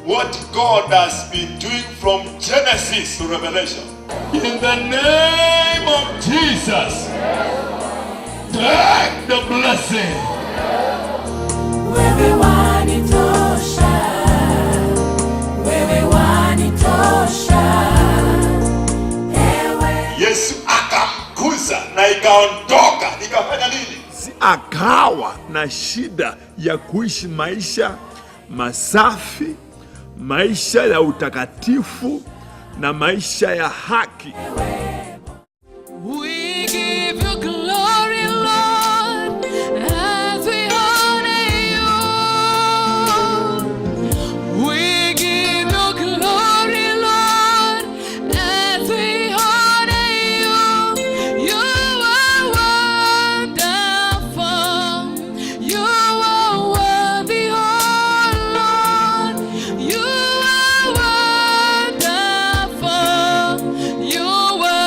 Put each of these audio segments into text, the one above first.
what God has been doing from Genesis to Revelation. In the name of Jesus, take the blessing. Wewe wanitosha, wewe wanitosha. Yesu akamgusa na ikaondoka, ikafanya nini? Akawa na shida ya kuishi maisha masafi, maisha ya utakatifu na maisha ya haki. We give you glory, Lord, as we honor you. We give you glory, Lord, as we honor you. You are wonderful. You are worthy, oh Lord. You are wonderful. You are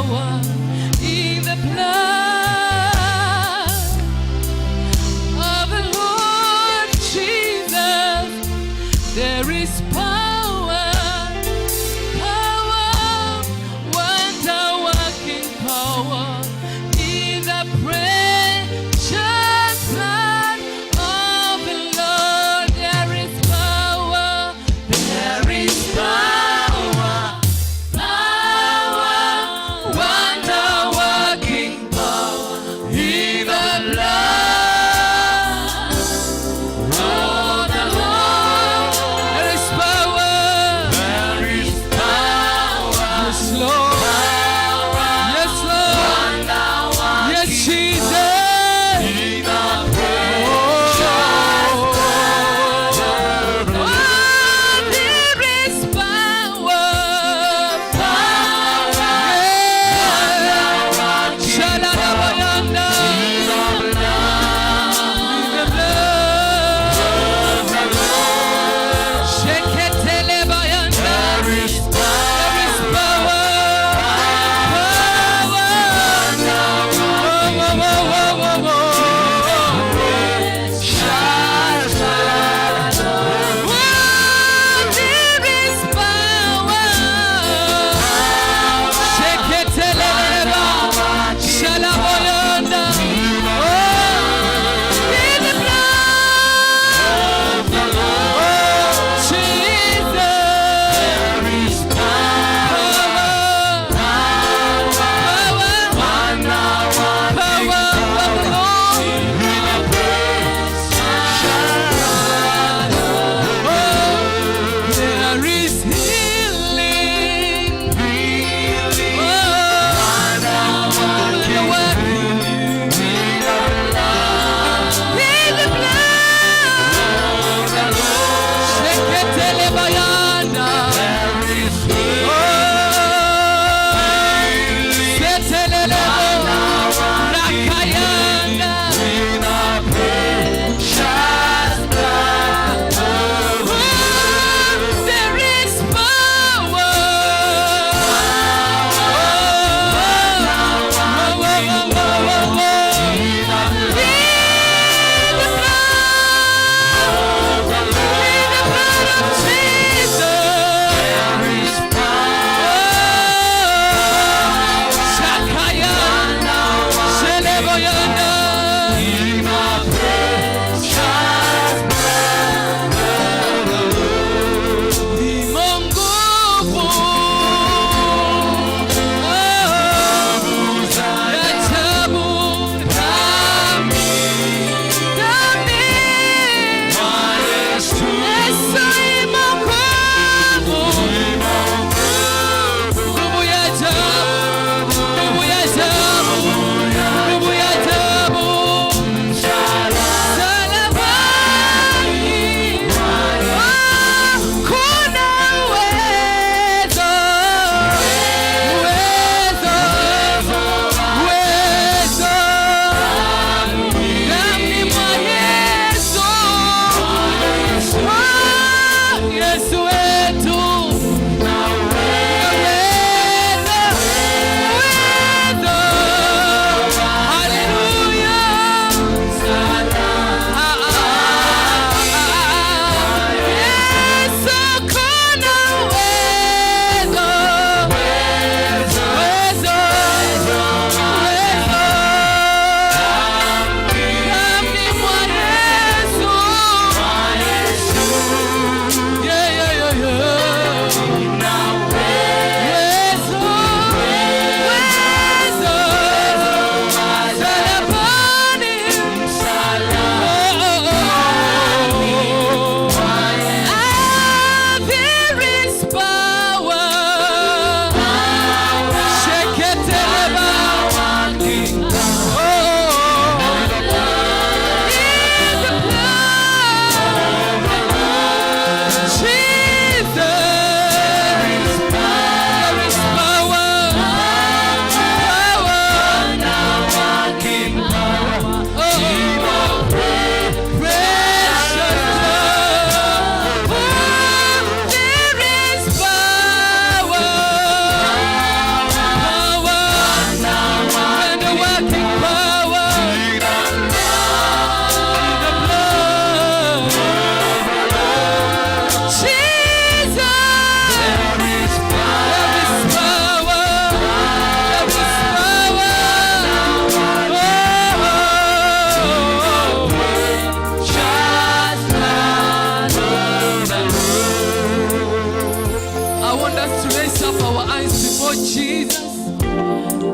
power in the blood of the Lord Jesus. There is power, power, wonder-working power in the precious blood of the Lord. There is power, there is power, power, wonder-working power.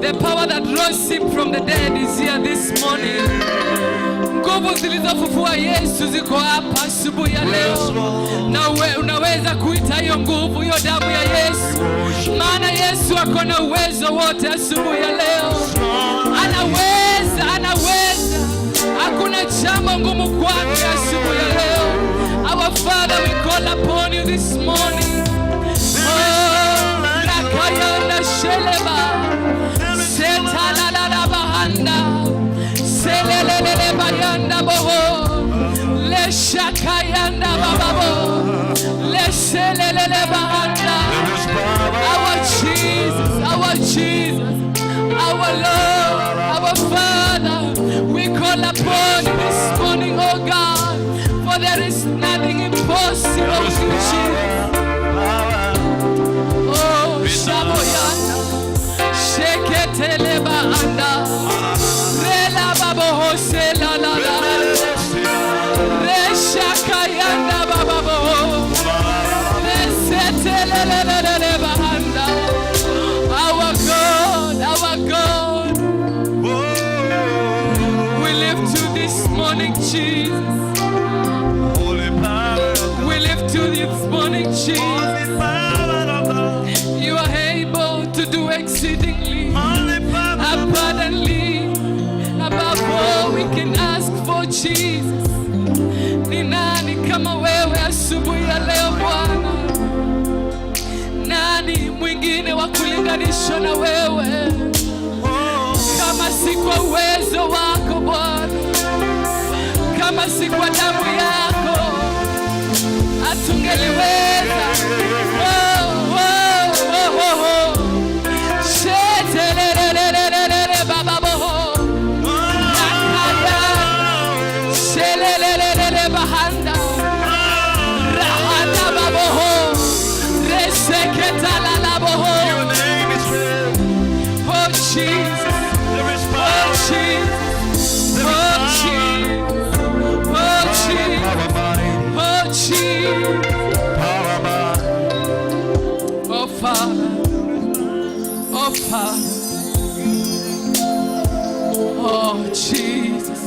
The power that rose him from the dead is here this morning. Nguvu zilizofufua Yesu ziko hapa asubuhi ya leo. Na unaweza kuita hiyo nguvu, hiyo damu ya Yesu. Maana Yesu ako na uwezo wote asubuhi ya leo. Anaweza, anaweza. Hakuna jambo ngumu kwake asubuhi ya leo. Our Father, we call upon you this morning. Oh, Rakayana Sheleba. Setalala bahanda. Selelele bayanda boho. Leshakayanda bababo. Leshelele bahanda. Our Jesus, our Jesus, our Lord, our Father, we call upon you this morning, oh God, for there is nothing impossible with you, Jesus. Oh, Shaboyanda, Sheketele bahanda, Rela babo sela la la, Reshakayanda bababo, Resetelele bahanda. Our God, our God, we lift you this morning, Jesus. We lift you this morning, Jesus. You are able to do exceedingly, abundantly, above all we can ask for, Jesus. Ni nani kama wewe asubuhi ya leo Bwana? Nani mwingine wa kulinganishwa na wewe? Kama si kwa uwezo wako Bwana, kama si kwa damu yako, hatungeliweza. Oh, oh, oh, oh, oh. Shetelelelelelele bababoho. Nakaya. Shelelelelele bahanda. Rahanda baboho. Reseketala boho. Oh Jesus. Oh Jesus. Oh Jesus. Oh Jesus. Oh Jesus. Oh Father. Oh Father. Oh Jesus.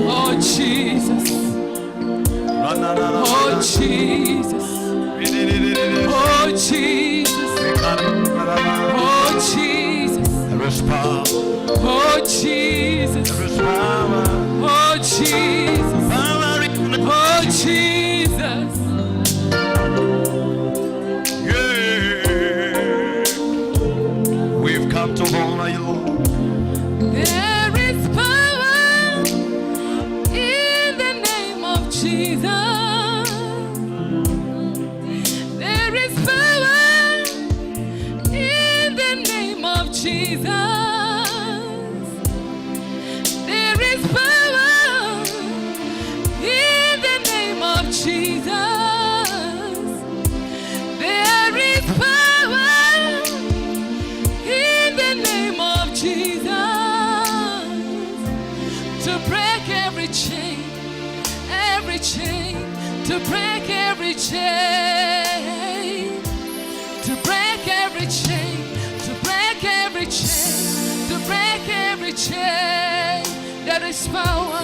Oh Jesus. Oh Jesus. Oh Jesus. Oh Jesus. There is power. Oh Jesus. There is power. Oh Jesus. Power in the Oh Jesus. yeah. We've come to honor you, Lord. There is power in the name of Jesus. There is power in the name of Jesus. There is power in the name of Jesus. There is power in the name of Jesus to break every chain, to break every chain, to break every chain, to break every chain, to break every chain. There is power,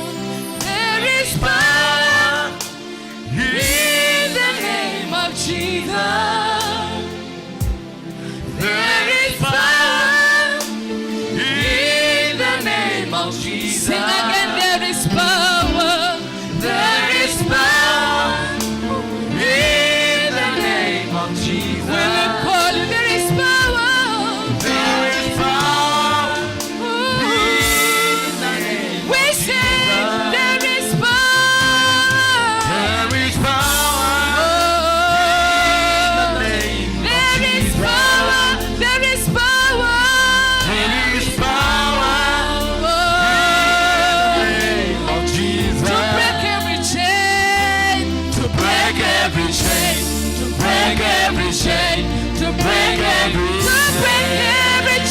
there is power in the name of Jesus. There is power in the name of Jesus. Sing again, there is power. There is power in the name of Jesus. When you call you, there is power. There is power in the name we of say Jesus. there is power. There is power in the name of There is Jesus. power. There is power. There is power in the name of Jesus. To break every chain, To break every chain, to break every chain, to break every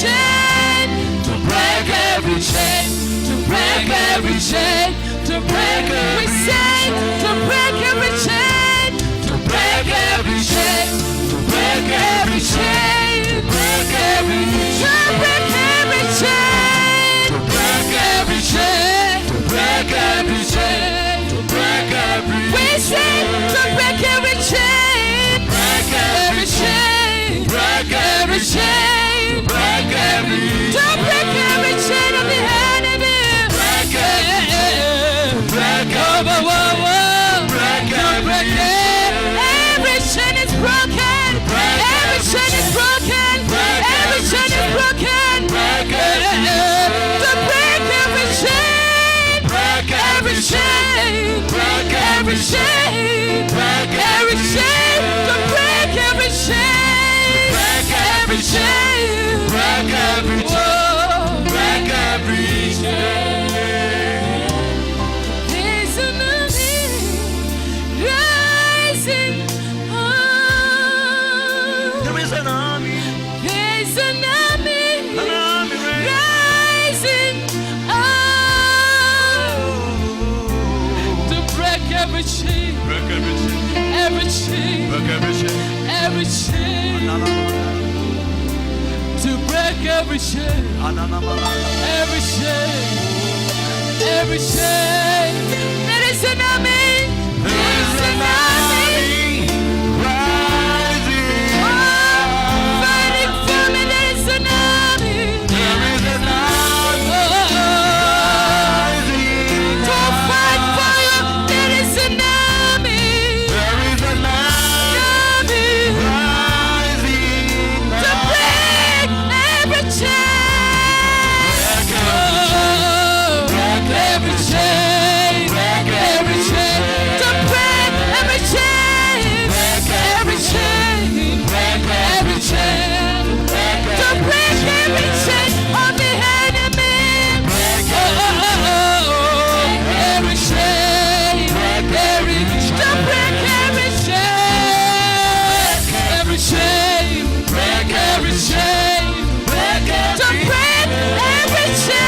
chain, to break every chain, to break every chain, to break every chain, to break every chain, to break every chain, to break every chain, break every chain, every chain, to break every chain, every chain, break every chain, break every chain. There's an army rising up. There is an army. There's an army rising up to break every chain, Break every chain. every chain, Break every chain. every chain, to break every chain, every chain, every chain. There is an army, there is an army rising. fighting for me. There is an army, There is an army rising. to fight for you. There is an army, There is an army rising. to break every chain. Every chain, every chain, to break every chain, every chain, every chain, to break every chain of the enemy. Every chain, every to break every chain, every chain, every chain, to break every chain.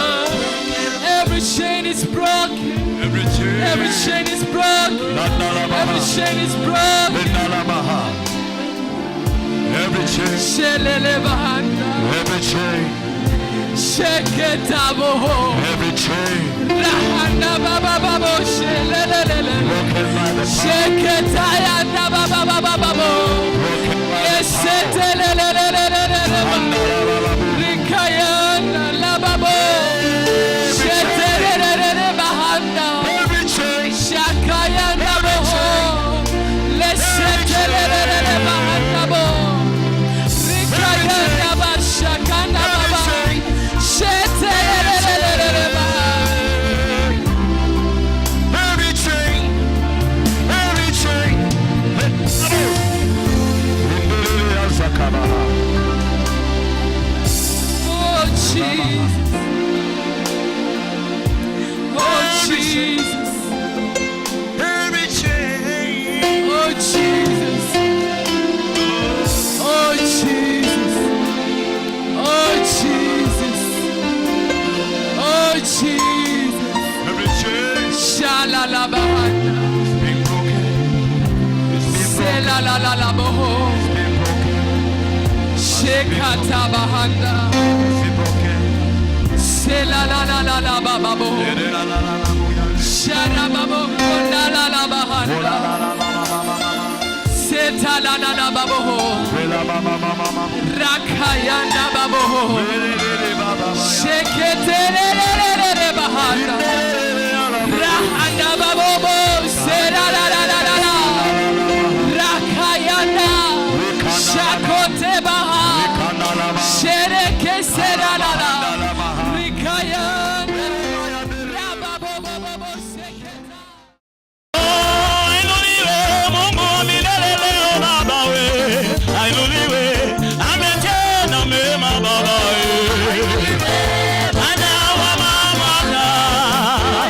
Every chain is broken. Every chain. Every chain is broken. Every chain is broken. Every chain. Shelele bahanda. Every chain. Sheketa boho. Every chain. Rahanda baba babo. Shelelelele. Broken by the power. Sheketa yanda baba baba babo. Broken by the power. Yesetelelelelelele. Rikayanda la babo. Shetelelelele bahanda. Every chain. Shakayanda boho. Lesetelelelele bahanda bo. Rikayanda ba shakanda baba. Shetelelelele bahanda. Every chain. Every chain. Oh Jesus. Oh Jesus. Every chain. Oh Jesus. Oh Jesus. Oh Jesus. Oh Jesus. Every chain. Shalala bahanda. Being broken. It's being broken. Selalala boho. It's being broken. Shekata bahanda. It's being broken. Selalala baba boho. Sharababo la bahanda. Setalala baboho. Rakayanda baboho. Sheketelelelele bahanda. Rahanda babobo. Selalala. Rakayanda. Shakote baha. Shereke selalala. Rikayanda. Rababobobo seketa. I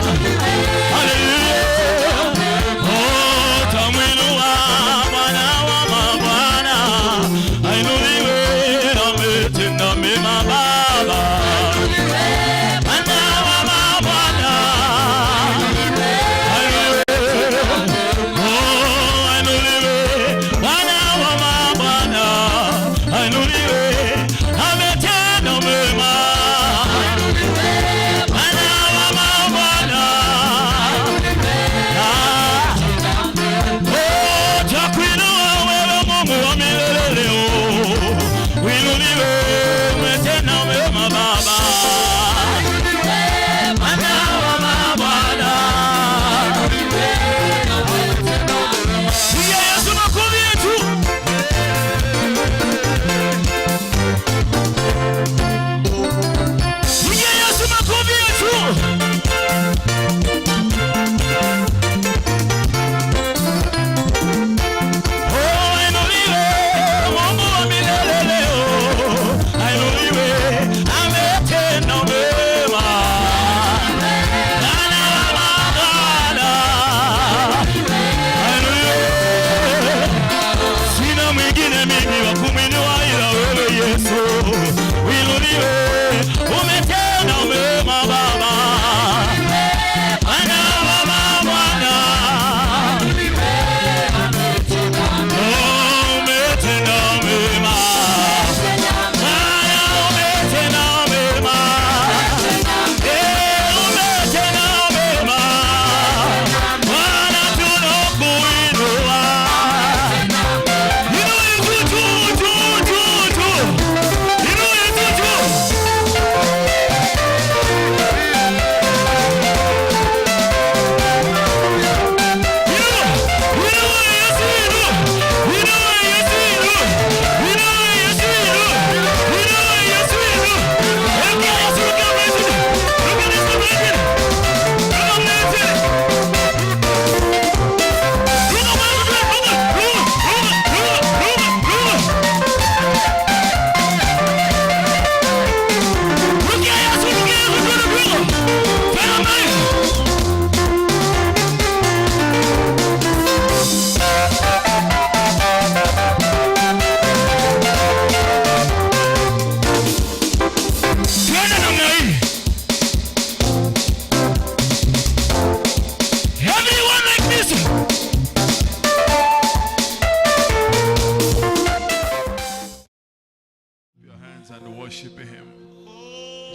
hands and worship him.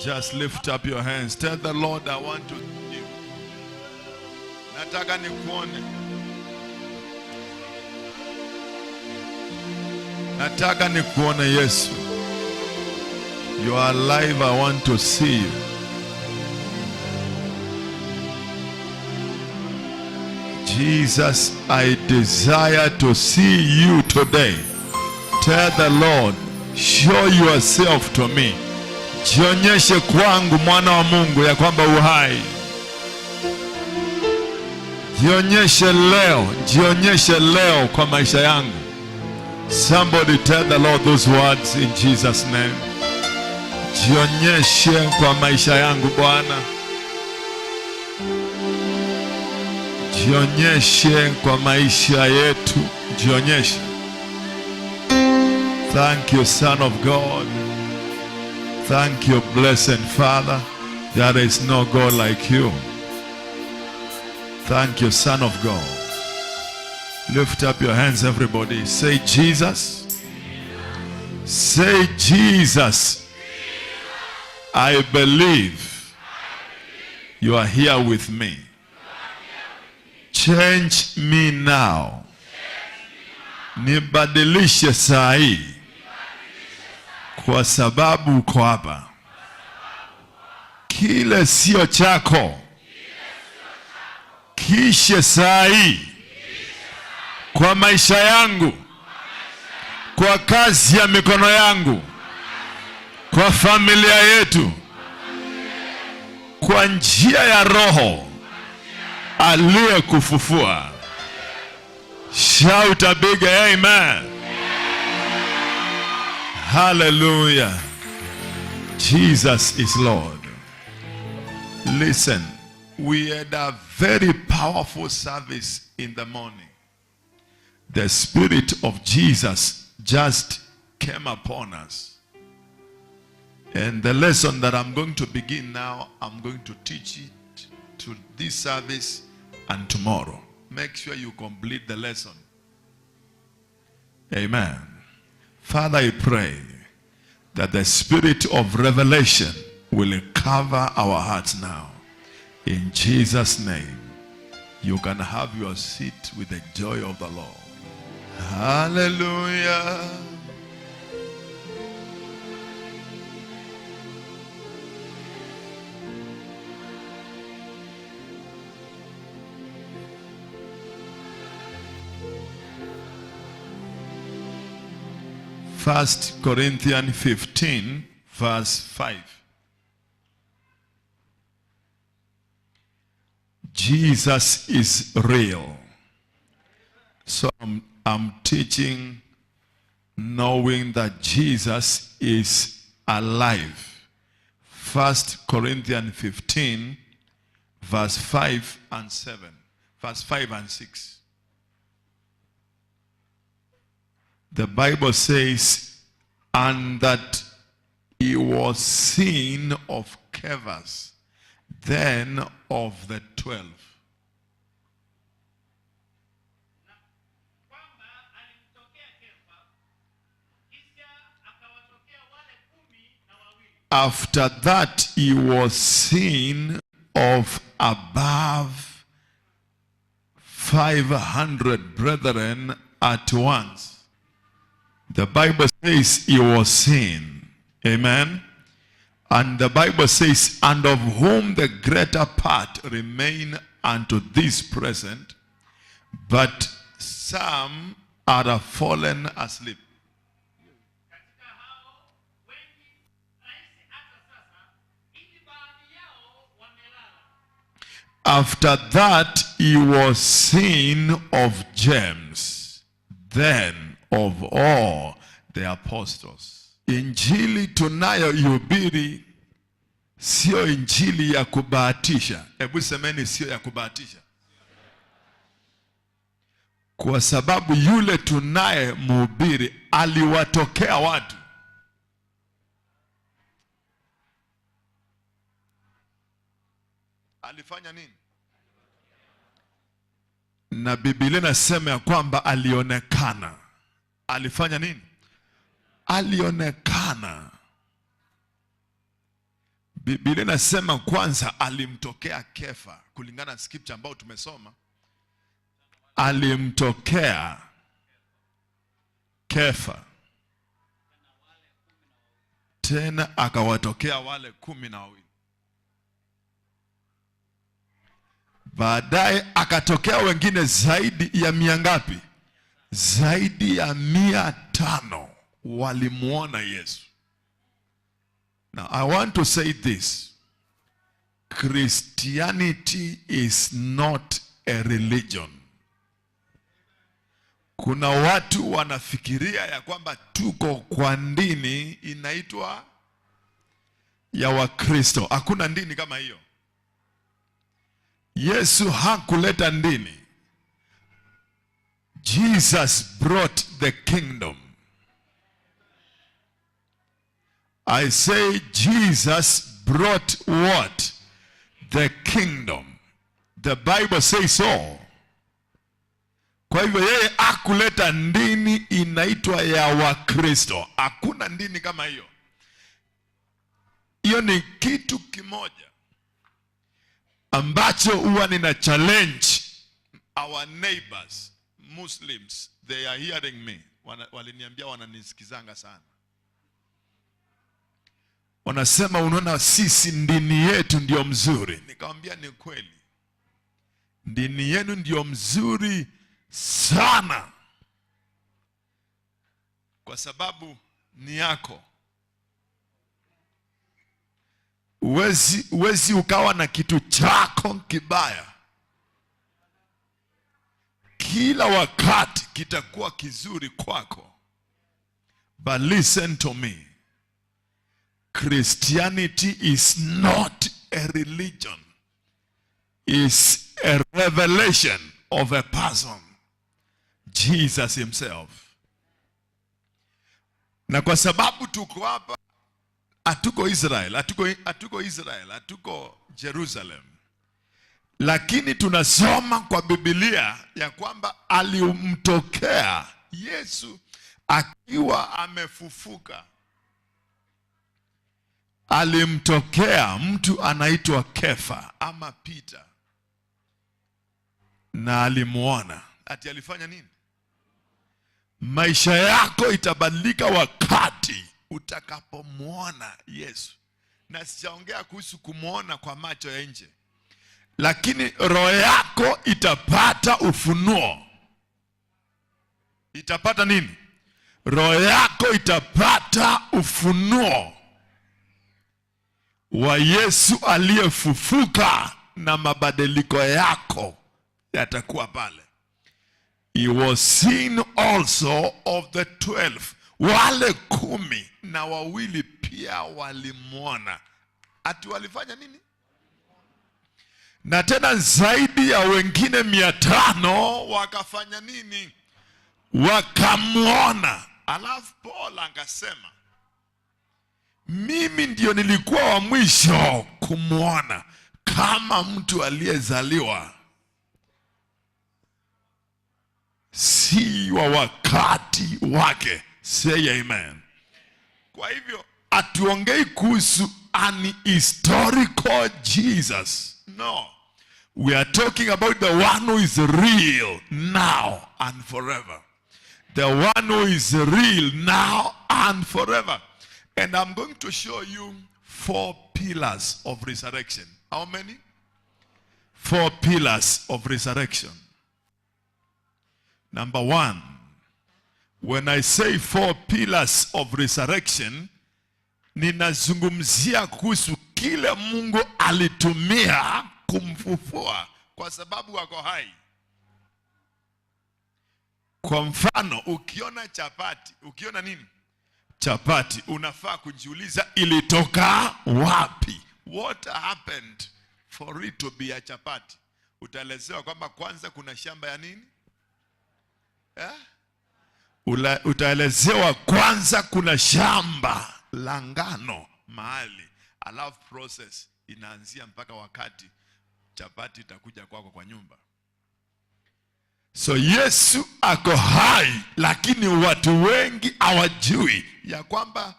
Just lift up your hands. Tell the Lord, I want to see you. Nataka nikuone. Nataka nikuone Yesu. You are alive, I want to see you. Jesus, I desire to see you today. Tell the Lord, show yourself to me. Jionyeshe kwangu mwana wa Mungu ya kwamba uhai. Jionyeshe leo kwa maisha yangu. Somebody tell the Lord those words in Jesus' name. Jionyeshe kwa maisha yangu Bwana. Jionyeshe kwa maisha yetu. Jionyeshe. Thank you, Son of God. Thank you, blessed Father. There is no God like you. Thank you, Son of God. Lift up your hands, everybody. Say, Jesus. Say, Jesus. I believe you are here with me. Change me now. Nibadilishe saa hii. Kwa sababu uko hapa. Kile sio chako kishe saa hii kwa maisha yangu, kwa kazi ya mikono yangu, kwa familia yetu, kwa njia ya Roho aliyekufufua. Shout a big amen. Hallelujah. Jesus is Lord. Listen, we had a very powerful service in the morning. The Spirit of Jesus just came upon us. And the lesson that I'm going to begin now, I'm going to teach it to this service and tomorrow. Make sure you complete the lesson. Amen. Father, I pray that the spirit of revelation will cover our hearts now. In Jesus' name, you can have your seat with the joy of the Lord. Hallelujah. First Corinthians 15, verse 5. Jesus is real. So I'm teaching knowing that Jesus is alive. First Corinthians 15, verse 5 and 7. Verse 5 and 6. The Bible says, and that he was seen of Cephas, then of the 12. After that he was seen of above 500 brethren at once. The Bible says he was seen. Amen. And the Bible says, and of whom the greater part remain unto this present, but some are fallen asleep. After that he was seen of James, then of all the apostles. Injili tunayoihubiri sio injili ya kubahatisha. Hebu semeni sio ya kubahatisha. Kwa sababu yule tunaye mhubiri aliwatokea watu. Alifanya nini? Na Biblia inasema ya kwamba alionekana. Alifanya nini? Alionekana. Biblia inasema kwanza alimtokea Kefa, kulingana na scripture ambayo tumesoma. Alimtokea Kefa, tena akawatokea wale 12. Baadaye akatokea wengine zaidi ya 100 ngapi? Zaidi ya 500 walimuona Yesu. Now I want to say this. Christianity is not a religion. Kuna watu wanafikiria ya kwamba tuko kwa dini inaitwa ya Wakristo. Hakuna dini kama hiyo. Yesu hakuleta dini. Jesus brought the kingdom. I say Jesus brought what? The kingdom. The Bible says so. Kwa hivyo yeye hakuleta dini inaitwa ya Wakristo. Hakuna dini kama hiyo. Hiyo ni kitu kimoja ambacho huwa nina challenge our neighbors, Muslims. They are hearing me. Waliniambia wananisikizanga sana. Wanasema unaona sisi dini yetu ndio mzuri. Nikamwambia ni kweli. Dini yenu ndio mzuri sana. Kwa sababu ni yako. Uwezi ukawa na kitu chako kibaya. Kila wakati kitakuwa kizuri kwako. But listen to me. Christianity is not a religion. It's a revelation of a person. Jesus himself. Na kwa sababu tuko hapa, hatuko Israel, hatuko Jerusalem. Lakini tunasoma kwa Biblia ya kwamba alimtokea Yesu akiwa amefufuka. Alimtokea mtu anaitwa Kefa ama Peter. Na alimuona. Ati alifanya nini? Maisha yako itabadilika wakati utakapomuona Yesu. Na sijaongea kuhusu kumuona kwa macho ya nje. Lakini roho yako itapata ufunuo. Itapata nini? Roho yako itapata ufunuo wa Yesu aliyefufuka, na mabadiliko yako yatakuwa pale. He was seen also of the 12. Wale 12 pia walimuona. Ati walifanya nini? Na tena zaidi ya wengine 500 wakafanya nini? Wakamuona. Alafu Paul akasema, mimi ndio nilikuwa wa mwisho kumuona, kama mtu aliyezaliwa si wa wakati wake. Say amen. Kwa hivyo atuongei kuhusu an historical Jesus. No. We are talking about the one who is real now and forever. The one who is real now and forever. And I'm going to show you 4 pillars of resurrection. How many? 4 pillars of resurrection. Number 1, when I say 4 pillars of resurrection, ninazungumzia kuhusu kile Mungu alitumia kumfufua, kwa sababu wako hai. Kwa mfano, ukiona chapati, ukiona nini? Chapati, unafaa kujiuliza ilitoka wapi? What happened for it to be a chapati? Utaelezewa kwamba kwanza kuna shamba ya nini? Utaelezewa kwanza kuna shamba la ngano mahali, alafu process inaanzia mpaka wakati chapati itakuja kwako kwa nyumba. So Yesu ako hai, lakini watu wengi hawajui ya kwamba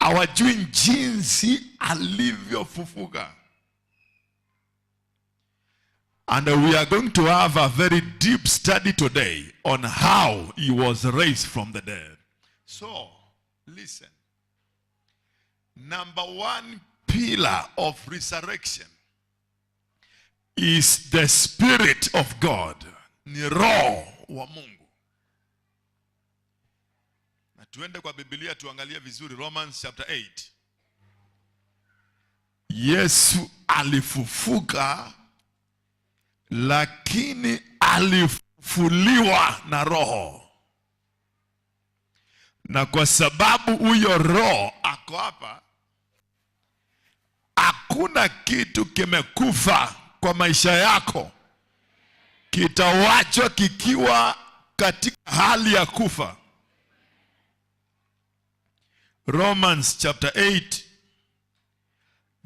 hawajui jinsi alivyofufuka. And we are going to have a very deep study today on how he was raised from the dead. So, listen. Number one pillar of resurrection is the Spirit of God. Ni Roho wa Mungu. Na tuende kwa Biblia tuangalie vizuri Romans chapter 8. Yesu alifufuka, lakini alifufuliwa na Roho. Na kwa sababu huyo Roho ako hapa, hakuna kitu kimekufa kwa maisha yako kitawachwa kikiwa katika hali ya kufa. Romans chapter 8,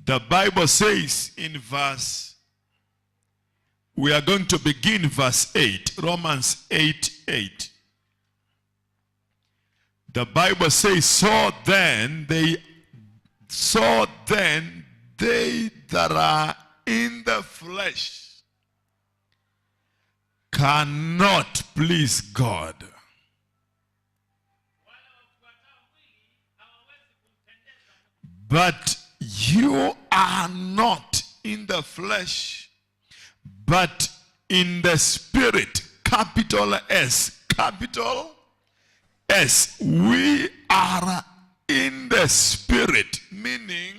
the Bible says in verse, we are going to begin verse 8. Romans 8:8. The Bible says, so then they that are in the flesh cannot please God. But you are not in the flesh, but in the Spirit. Capital S, capital S. We are in the Spirit, meaning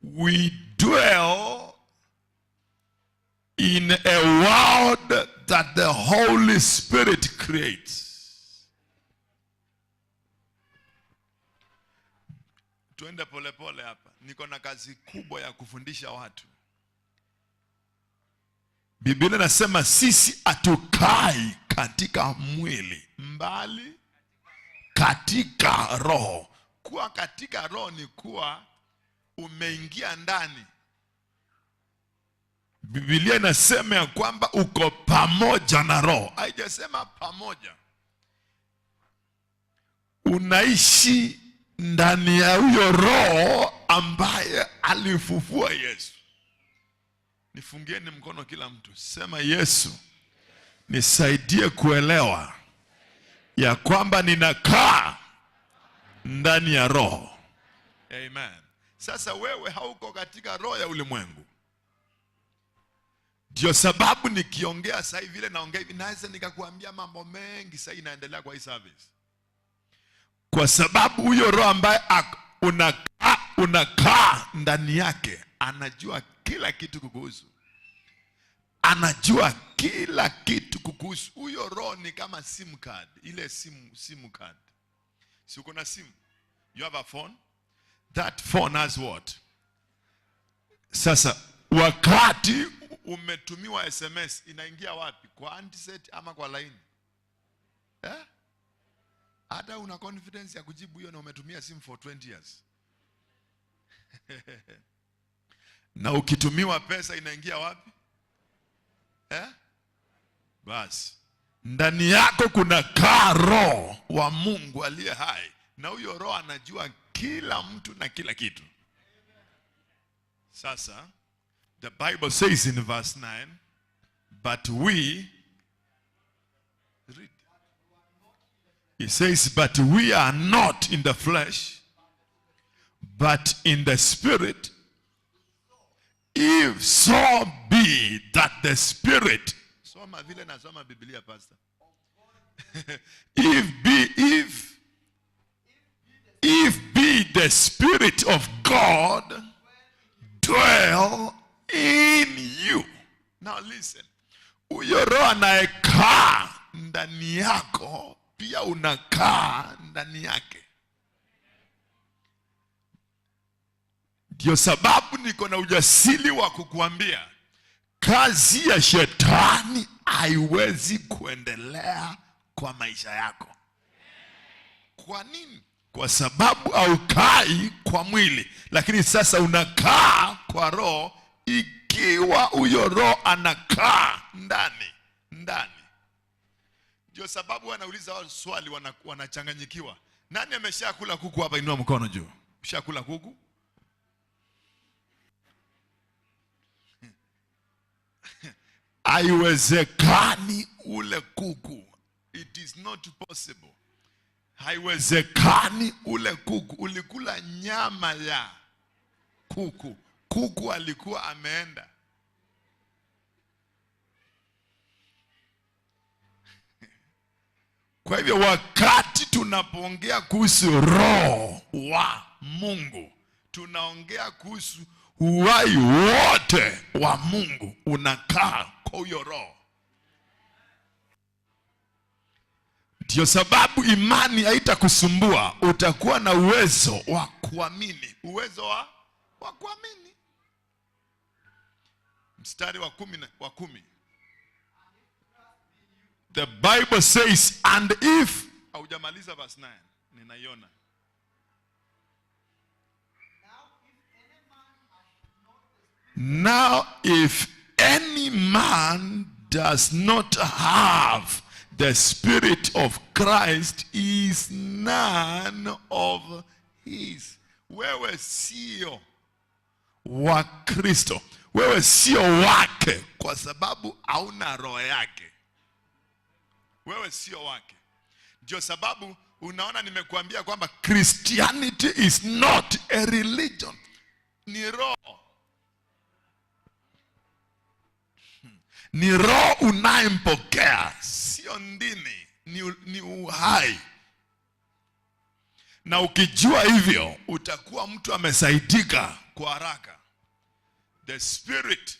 we dwell in a world that the Holy Spirit creates. Tuende pole pole hapa. Niko na kazi kubwa ya kufundisha watu. Biblia inasema sisi hatukai katika mwili, mbali katika roho. Kuwa katika roho ni kuwa umeingia ndani. Biblia inasema ya kwamba uko pamoja na roho. Haijasema pamoja. Unaishi ndani ya huyo roho ambaye alifufua Yesu. Nifungieni mkono kila mtu. Sema, Yesu, nisaidie kuelewa ya kwamba ninakaa ndani ya roho. Amen. Sasa wewe hauko katika roho ya ulimwengu. Ndio sababu nikiongea sasa hivi vile naongea hivi, naweza nikakuambia mambo mengi sasa inaendelea kwa hii service. Kwa sababu huyo roho ambaye unakaa ndani yake anajua kila kitu kukuhusu. Anajua kila kitu kukuhusu. Huyo roho ni kama SIM card. Ile SIM card. Si uko na simu? You have a phone? That phone has what? Sasa wakati umetumiwa SMS inaingia wapi? Kwa handset ama kwa line? Hata una confidence ya kujibu hiyo na umetumia simu for 20 years. Na ukitumiwa pesa inaingia wapi? Basi ndani yako kuna roho wa Mungu aliye hai, na huyo roho anajua kila mtu na kila kitu. Sasa the Bible says in verse 9, but we read. It says, but we are not in the flesh, but in the Spirit, if so be that the Spirit, soma vile nasoma Biblia pastor. if be the Spirit of God dwell in you. Now listen. Huyo roho anayekaa ndani yako pia unakaa ndani yake. Ndio sababu niko na ujasiri wa kukuambia kazi ya shetani haiwezi kuendelea kwa maisha yako. Kwa nini? Kwa sababu haukai kwa mwili, lakini sasa unakaa kwa roho, ikiwa huyo roho anakaa ndani. Ndio sababu wanauliza swali wanachanganyikiwa. Nani ameshakula kuku hapa? Inua mkono juu. Ushakula kuku? Haiwezekani ule kuku. It is not possible. Haiwezekani ule kuku. Ulikula nyama ya kuku. Kuku alikuwa ameenda. Kwa hivyo wakati tunapoongea kuhusu roho wa Mungu, tunaongea kuhusu uhai wote wa Mungu unakaa kwa huyo roho. Ndio sababu imani haitakusumbua. Utakuwa na uwezo wa kuamini. Uwezo wa kuamini. Mstari wa 10. The Bible says, and if, haujamaliza verse 9, ninaiona. Now if any man does not have the Spirit of Christ, is none of his. Wewe sio wa Kristo. Wewe sio wake kwa sababu hauna roho yake. Wewe sio wake. Ndio sababu unaona nimekuambia kwamba Christianity is not a religion. Ni roho. Ni roho unayempokea, sio ndini, ni uhai. Na ukijua hivyo, utakuwa mtu amesaidika kwa haraka. The Spirit,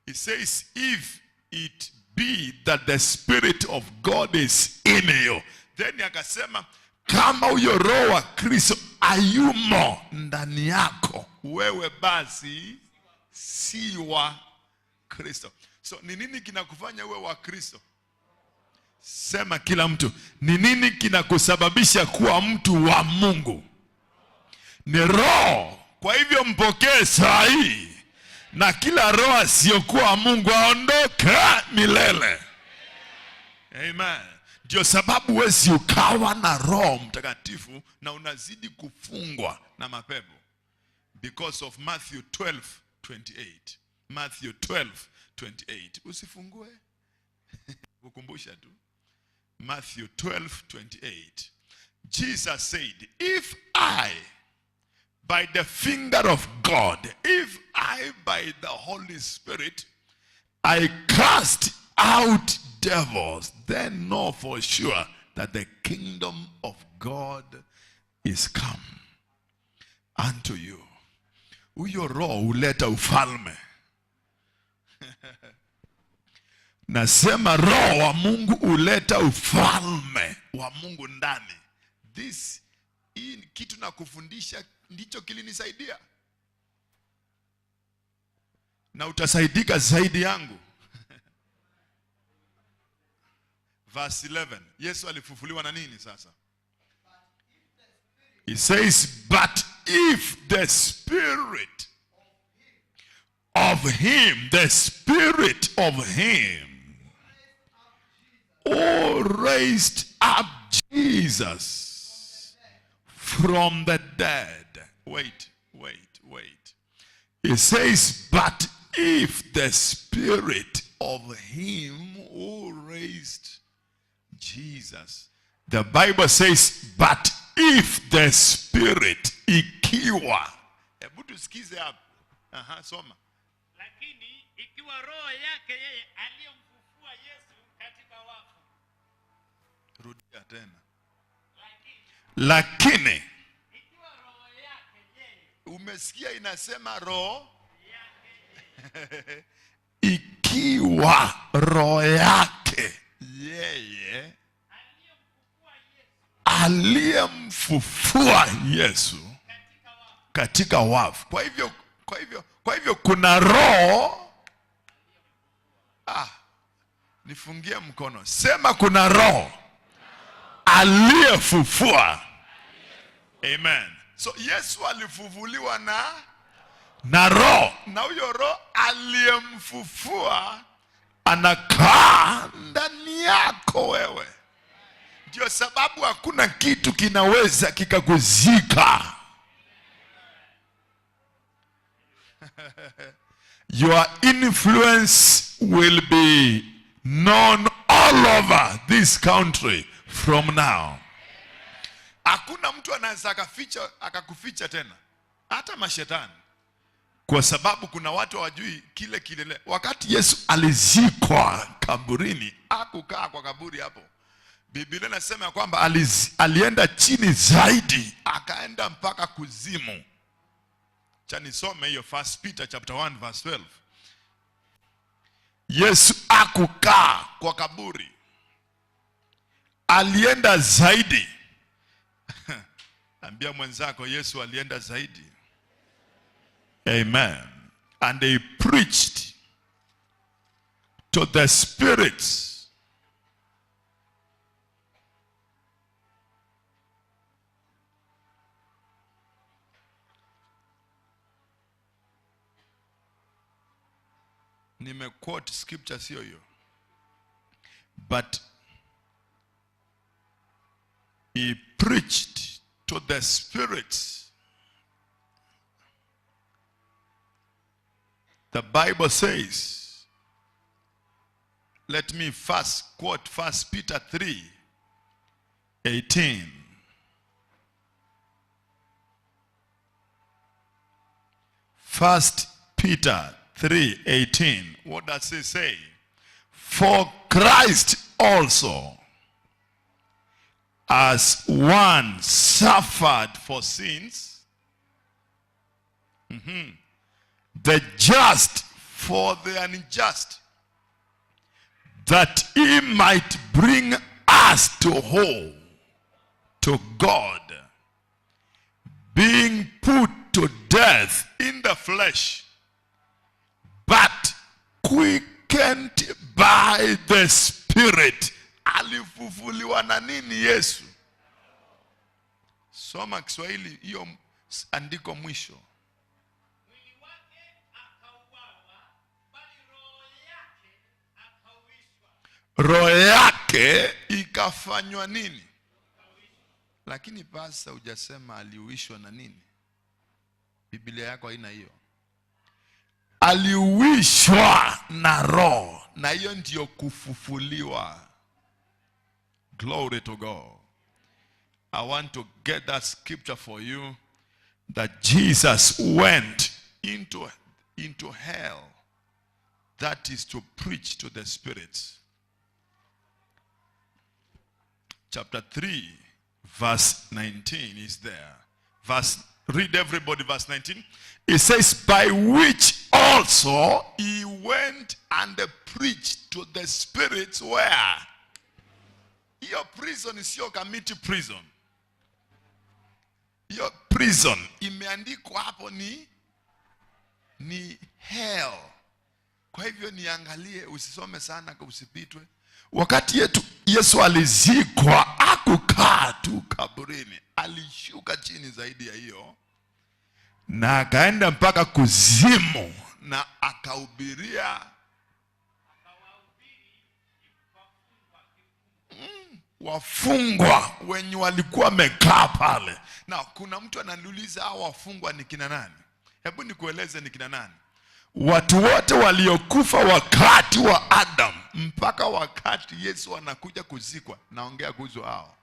it says, if it be that the Spirit of God is in you. Then akasema, kama huyo roho wa Kristo ayumo ndani yako, wewe basi si wa Kristo. So ni nini kinakufanya uwe wa Kristo? Sema kila mtu, ni nini kinakusababisha kuwa mtu wa Mungu? Ni roho. Kwa hivyo mpokee saa hii, na kila roho asiyokuwa Mungu aondoke milele. Amen. Ndio sababu wezi ukawa na Roho Mtakatifu na unazidi kufungwa na mapepo. Because of Matthew 12:28. Matthew 12:28. Usifungue. Kukumbusha tu. Matthew 12:28. Jesus said, if I by the finger of God, if I by the Holy Spirit, I cast out devils, then know for sure that the kingdom of God is come unto you. Huyo roho huleta ufalme. Nasema roho wa Mungu huleta ufalme wa Mungu ndani. Hii kitu na kufundisha ndicho kilinisaidia. Na utasaidika zaidi yangu. Verse 11. Yesu alifufuliwa na nini sasa? He says, but if the Spirit of him, the Spirit of him, who raised up Jesus from the dead. Wait. It says, but if the Spirit of him who raised Jesus. The Bible says, but if the Spirit ikiwa. Hebu tusikize hapo. Soma. Lakini ikiwa roho yake yeye aliyemfufua Yesu katika wafu. Rudia tena. Lakini ikiwa roho yake yeye. Umesikia inasema roho yake. Ikiwa roho yake yeye aliyemfufua Yesu katika wafu. Kwa hivyo kuna roho. Nifungie mkono. Sema kuna roho aliyefufua. Amen. So Yesu alifufuliwa na roho, na huyo roho aliyemfufua anakaa ndani yako wewe. Ndio sababu hakuna kitu kinaweza kikakuzika. Your influence will be known all over this country from now. Hakuna mtu anaweza akakuficha tena, hata mashetani, kwa sababu kuna watu hawajui kile. Wakati Yesu alizikwa kaburini, hakukaa kwa kaburi hapo. Biblia inasema kwamba alienda chini zaidi, akaenda mpaka kuzimu. Cha nisome hiyo 1 Peter chapter 1 verse 12. Yesu hakukaa kwa kaburi, alienda zaidi. Ambia mwenzako, Yesu alienda zaidi. Amen. And they preached to the spirits quote scripture sio hiyo, but he preached to the spirits. The Bible says, let me first quote 1 Peter 3:18. 1 Peter 3:18. What does it say? For Christ also, as one suffered for sins, the just for the unjust, that he might bring us to whole to God, being put to death in the flesh, but quickened by the Spirit. Alifufuliwa na nini Yesu? Soma Kiswahili hiyo andiko mwisho. Mwili wake akauawa, bali roho yake akauishwa. Roho yake ikafanywa nini? Lakini pasa hujasema aliuishwa na nini? Biblia yako haina hiyo. Aliuishwa na roho, na hiyo ndio kufufuliwa. Glory to God. I want to get that scripture for you, that Jesus went into hell. That is to preach to the spirits. Chapter 3 verse 19 is there. Read everybody verse 19. It says, by which also he went and preached to the spirits where? Your prison is your committee prison. Your prison imeandikwa hapo ni hell. Kwa hivyo niangalie, usisome sana kwa usipitwe. Wakati Yesu alizikwa, hakukaa tu kaburini, alishuka chini zaidi ya hiyo, na akaenda mpaka kuzimu, na akahubiria wafungwa wenye walikuwa wamekaa pale. Na kuna mtu ananiuliza, hao wafungwa ni kina nani? Hebu nikueleze ni kina nani. Watu wote waliokufa wakati wa Adam mpaka wakati Yesu anakuja kuzikwa, naongea kuhusu hao.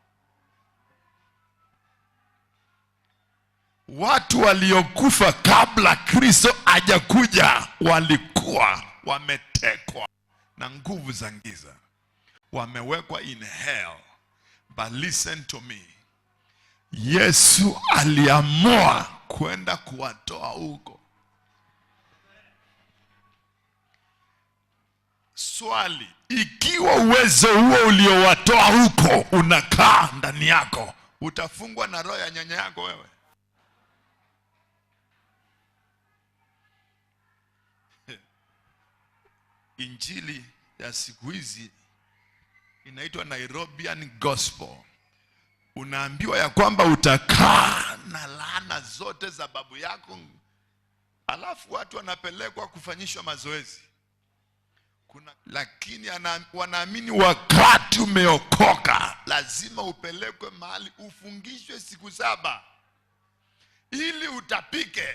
Watu waliokufa kabla Kristo hajakuja walikuwa wametekwa na nguvu za giza, wamewekwa in hell. But listen to me, Yesu aliamua kwenda kuwatoa huko. Swali, ikiwa uwezo huo uliowatoa huko unakaa ndani yako, utafungwa na roho ya nyanya yako wewe? Injili ya siku hizi inaitwa Nairobian Gospel. Unaambiwa ya kwamba utakaa na laana zote za babu yako, alafu watu wanapelekwa kufanyishwa mazoezi. Lakini wanaamini wakati umeokoka lazima upelekwe mahali ufungishwe siku 7 ili utapike.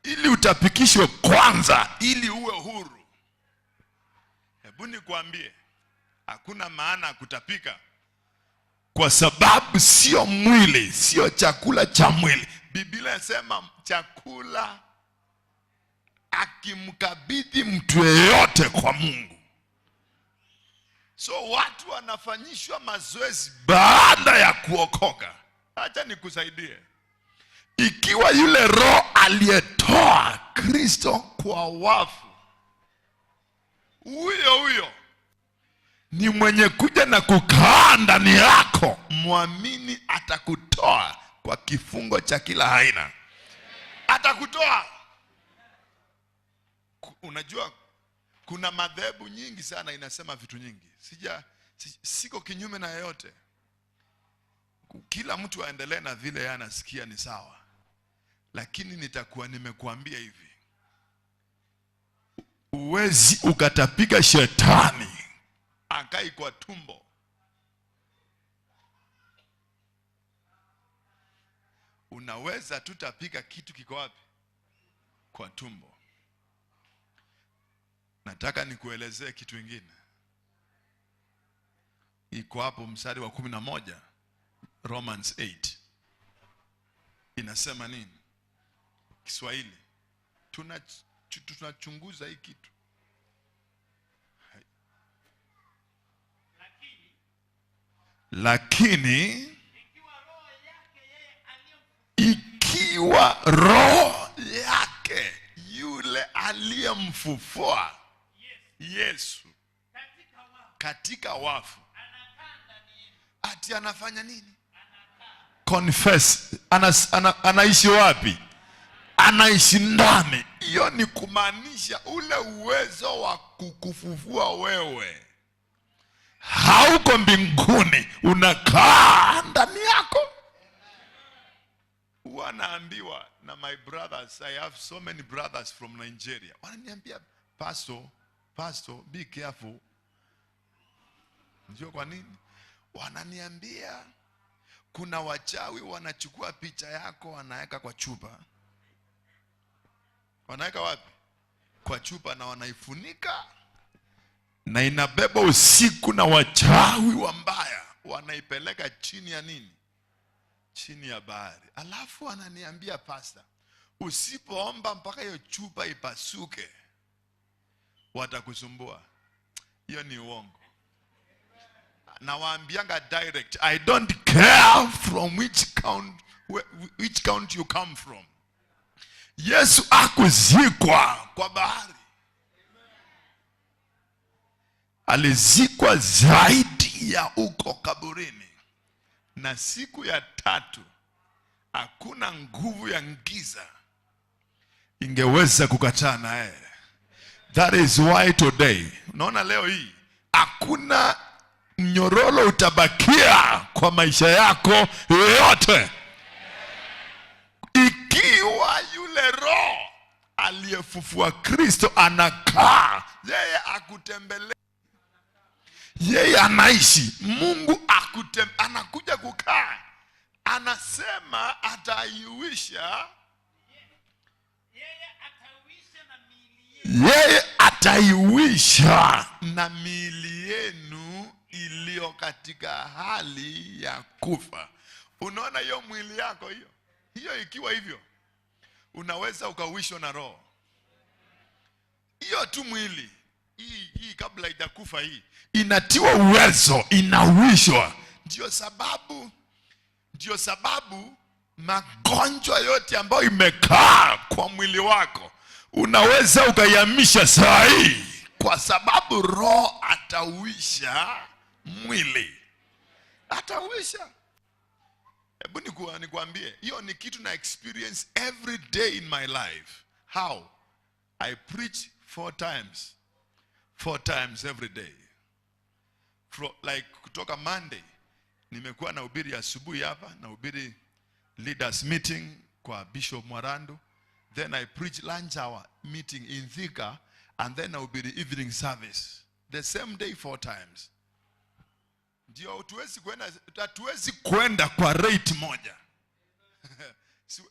ili utapikishwe kwanza ili uwe huru. Hebu nikwambie, hakuna maana ya kutapika, kwa sababu sio mwili, sio chakula cha mwili. Biblia inasema chakula akimkabidhi mtu yeyote kwa Mungu. So watu wanafanyishwa mazoezi baada ya kuokoka. Acha nikusaidie. Ikiwa yule roho aliyetoa Kristo kwa wafu, huyo ni mwenye kuja na kukaa ndani yako, muamini atakutoa kwa kifungo cha kila aina. Atakutoa. Unajua kuna madhehebu nyingi sana inasema vitu nyingi. Siko kinyume na yoyote. Kila mtu aendelee na vile yeye anasikia ni sawa. Lakini nitakuwa nimekuambia hivi. Uwezi ukatapika shetani akai kwa tumbo. Unaweza tutapika kitu kiko wapi? Kwa tumbo. Nataka nikuelezee kitu kingine. Iko hapo mstari wa 11, Romans 8. Inasema nini? Kiswahili. Tunachunguza hii kitu. Lakini ikiwa roho yake yule aliyemfufua Yesu katika wafu, ati anafanya nini? Confess. Anaishi wapi? Anaishi ndani. Hiyo ni kumaanisha ule uwezo wa kukufufua wewe hauko mbinguni, unakaa ndani yako. Wanaambiwa na my brothers, I have so many brothers from Nigeria. Wananiambia, pastor, be careful. Unajua kwa nini? Wananiambia kuna wachawi wanachukua picha yako wanaweka kwa chupa. Wanaweka wapi? Kwa chupa, na wanaifunika na inabeba usiku, na wachawi wambaya wanaipeleka chini ya nini? Chini ya bahari. Alafu ananiambia, pastor, usipoomba mpaka hiyo chupa ipasuke watakusumbua. Hiyo ni uongo. Na waambianga direct, I don't care from which count you come from. Yesu akuzikwa kwa bahari. Alizikwa zaidi ya uko kaburini. Na siku ya 3 hakuna nguvu ya giza ingeweza kukataa naye. That is why today, unaona leo hii, hakuna mnyororo utabakia kwa maisha yako yote. Ikiwa yule roho aliyefufua Kristo anakaa, yeye akutembelea, yeye anaishi, Mungu anakuja kukaa, anasema ataiuisha, yeye ataiuisha na miili yenu iliyo katika hali ya kufa. Unaona hiyo mwili yako hiyo ikiwa hivyo, unaweza ukauishwa na roho. Hiyo tu mwili hii kabla haijakufa hii inatiwa uwezo, inauishwa. Ndio sababu magonjwa yote ambayo imekaa kwa mwili wako unaweza ukayamisha saa hii, kwa sababu roho atauisha mwili. Atauisha. Hebu nikuambie, hiyo ni kitu na experience every day in my life. How? I preach 4 times every day. Like kutoka Monday nimekuwa na ubiri asubuhi hapa, na ubiri leaders meeting kwa Bishop Mwarandu, then I preach lunch hour meeting in Thika, and then I ubiri evening service the same day 4 times. Ndio hatuwezi kwenda kwa rate moja.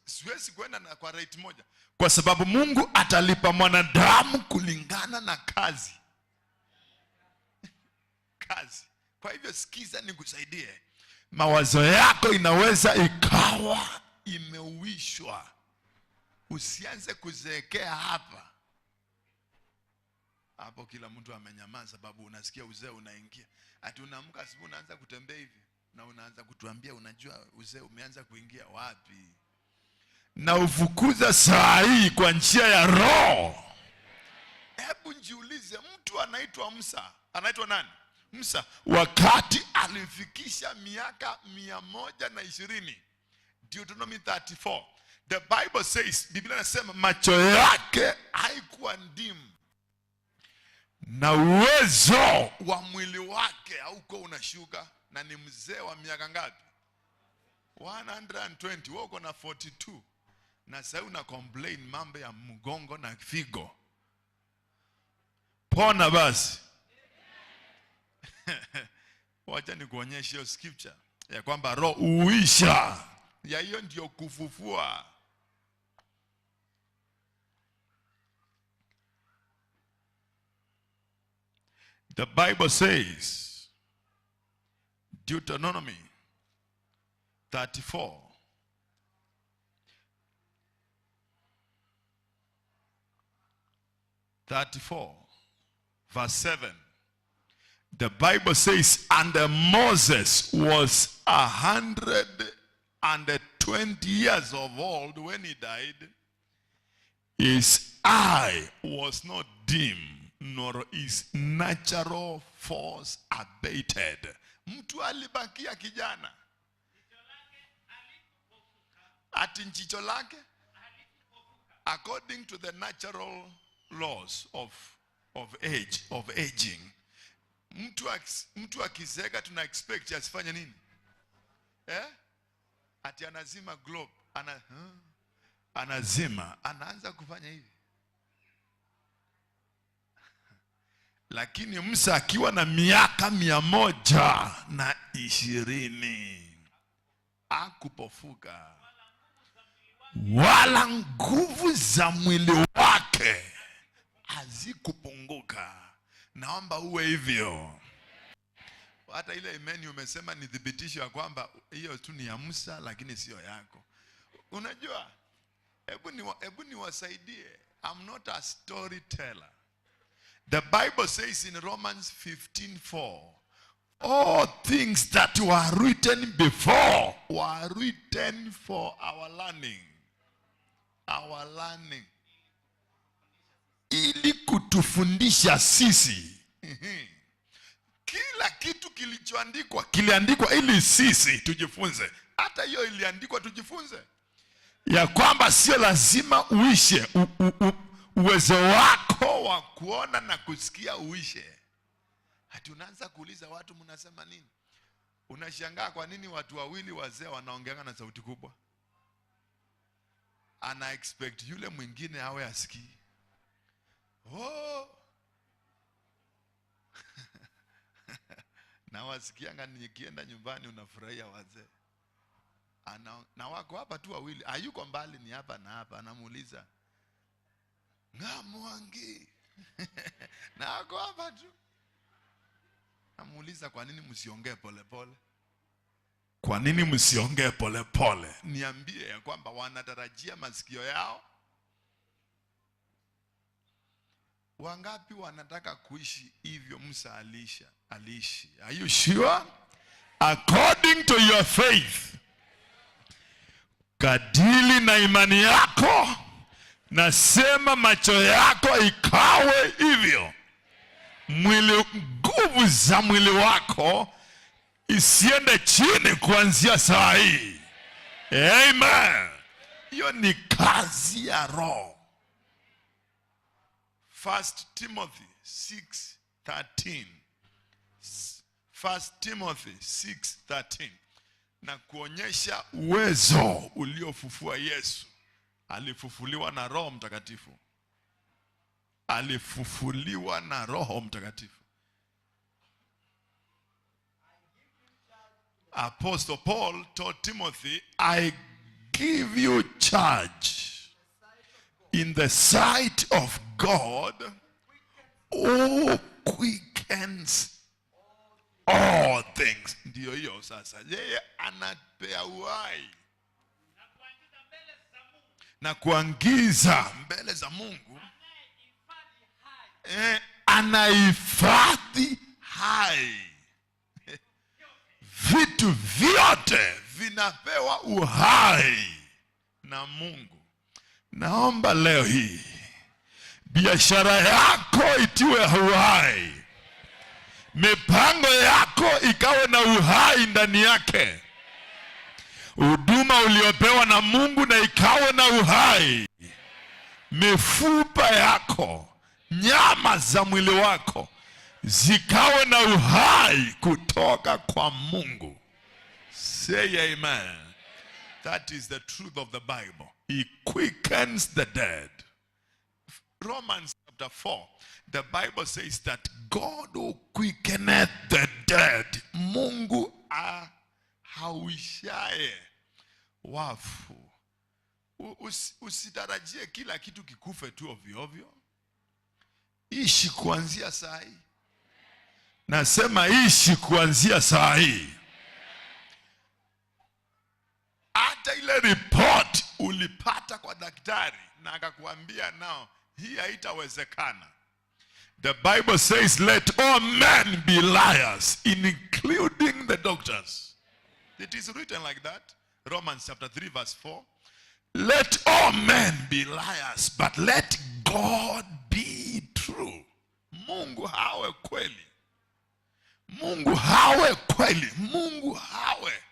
Siwezi kwenda na kwa rate moja, kwa sababu Mungu atalipa mwanadamu kulingana na kazi. Kazi. Kwa hivyo sikiza nikusaidie. Mawazo yako inaweza ikawa imeuishwa. Usianze kuzeekea hapa. Hapo kila mtu amenyamaza, sababu unasikia uzee unaingia. Ati unaamka asubuhi unaanza kutembea hivi na unaanza kutuambia unajua uzee umeanza kuingia wapi? Na ufukuza saa hii kwa njia ya Roho. Hebu njiulize, mtu anaitwa Musa. Anaitwa nani? Musa. Wakati alifikisha miaka 120. Deuteronomy 34. The Bible says, Biblia inasema macho yake haikuwa ndimu, na uwezo wa mwili wake hauko unashuka. Na ni mzee wa miaka ngapi? 120. Wewe uko na 42. Na sasa una complain mambo ya mgongo na figo. Pona basi. Wacha nikuonyeshe hiyo scripture ya kwamba roho uisha. Ya hiyo ndio kufufua. The Bible says, Deuteronomy 34. Verse 7. The Bible says, and Moses was 120 years of old when he died. His eye was not dim, nor his natural force abated. Mtu alibakia kijana. Ati njicho lake, according to the natural laws of aging. Mtu akizeka tuna expect asifanye nini? Ati anazima globe, anazima, anaanza kufanya hivi. Lakini Musa akiwa na miaka 120 hakupofuka, wala nguvu za mwili wake hazikupunguka. Naomba uwe hivyo. Hata ile imani umesema ni thibitisho ya kwamba hiyo tu ni ya Musa lakini sio yako. Unajua, hebu niwasaidie. I'm not a storyteller. The Bible says in Romans 15:4, all things that were written before were written for our learning. Our learning. Ili kutufundisha sisi. Kila kitu kilichoandikwa kiliandikwa ili sisi tujifunze. Hata hiyo iliandikwa tujifunze. Ya kwamba sio lazima uishe uwezo wako wa kuona na kusikia uishe. Hati unaanza kuuliza watu mnasema nini? Unashangaa kwa nini watu wawili wazee wanaongeana na sauti kubwa? Ana expect yule mwingine awe asikii. Na wasikianga nikienda nyumbani unafurahia wazee. Na wako hapa tu wawili. Hayuko mbali, ni hapa na hapa. Anamuuliza, Ngamwangi. Na wako hapa tu. Namuuliza, kwa nini msiongee pole pole? Kwa nini msiongee pole pole? Niambie ya kwamba wanatarajia masikio yao. Wangapi wanataka kuishi hivyo Musa aliishi? Are you sure? According to your faith. Kadili na imani yako, nasema macho yako ikawe hivyo. Nguvu za mwili wako isiende chini kuanzia saa hii. Amen. Hiyo ni kazi ya Roho. 1 Timothy 6:13. 1 Timothy 6:13. Na kuonyesha uwezo uliofufua Yesu. Alifufuliwa na Roho Mtakatifu. Alifufuliwa na Roho Mtakatifu. Apostle Paul told Timothy, I give you charge in the sight of God, who quickens all things. Ndio hiyo sasa. Yeye anapea uhai na kuangiza mbele za Mungu, anahifadhi hai. Vitu vyote vinapewa uhai na Mungu. Naomba leo hii biashara yako itiwe uhai, mipango yako ikawe na uhai ndani yake, huduma uliopewa na Mungu na ikawe na uhai, mifupa yako, nyama za mwili wako zikawe na uhai kutoka kwa Mungu. Say amen. That is the truth of the Bible. He quickens the dead. Romans chapter 4, the Bible says that God who quickeneth the dead, Mungu hauishaye wafu. Usitarajie kila kitu kikufe tu ovyo ovyo. Ishi kuanzia saa hii. Nasema ishi kuanzia saa hii. Hata ile report ulipata kwa daktari na akakuambia nao hii haitawezekana. The Bible says let all men be liars, including the doctors. It is written like that. Romans chapter 3 verse 4. Let all men be liars, but let God be true. Mungu hawe kweli. Mungu hawe kweli. Mungu hawe.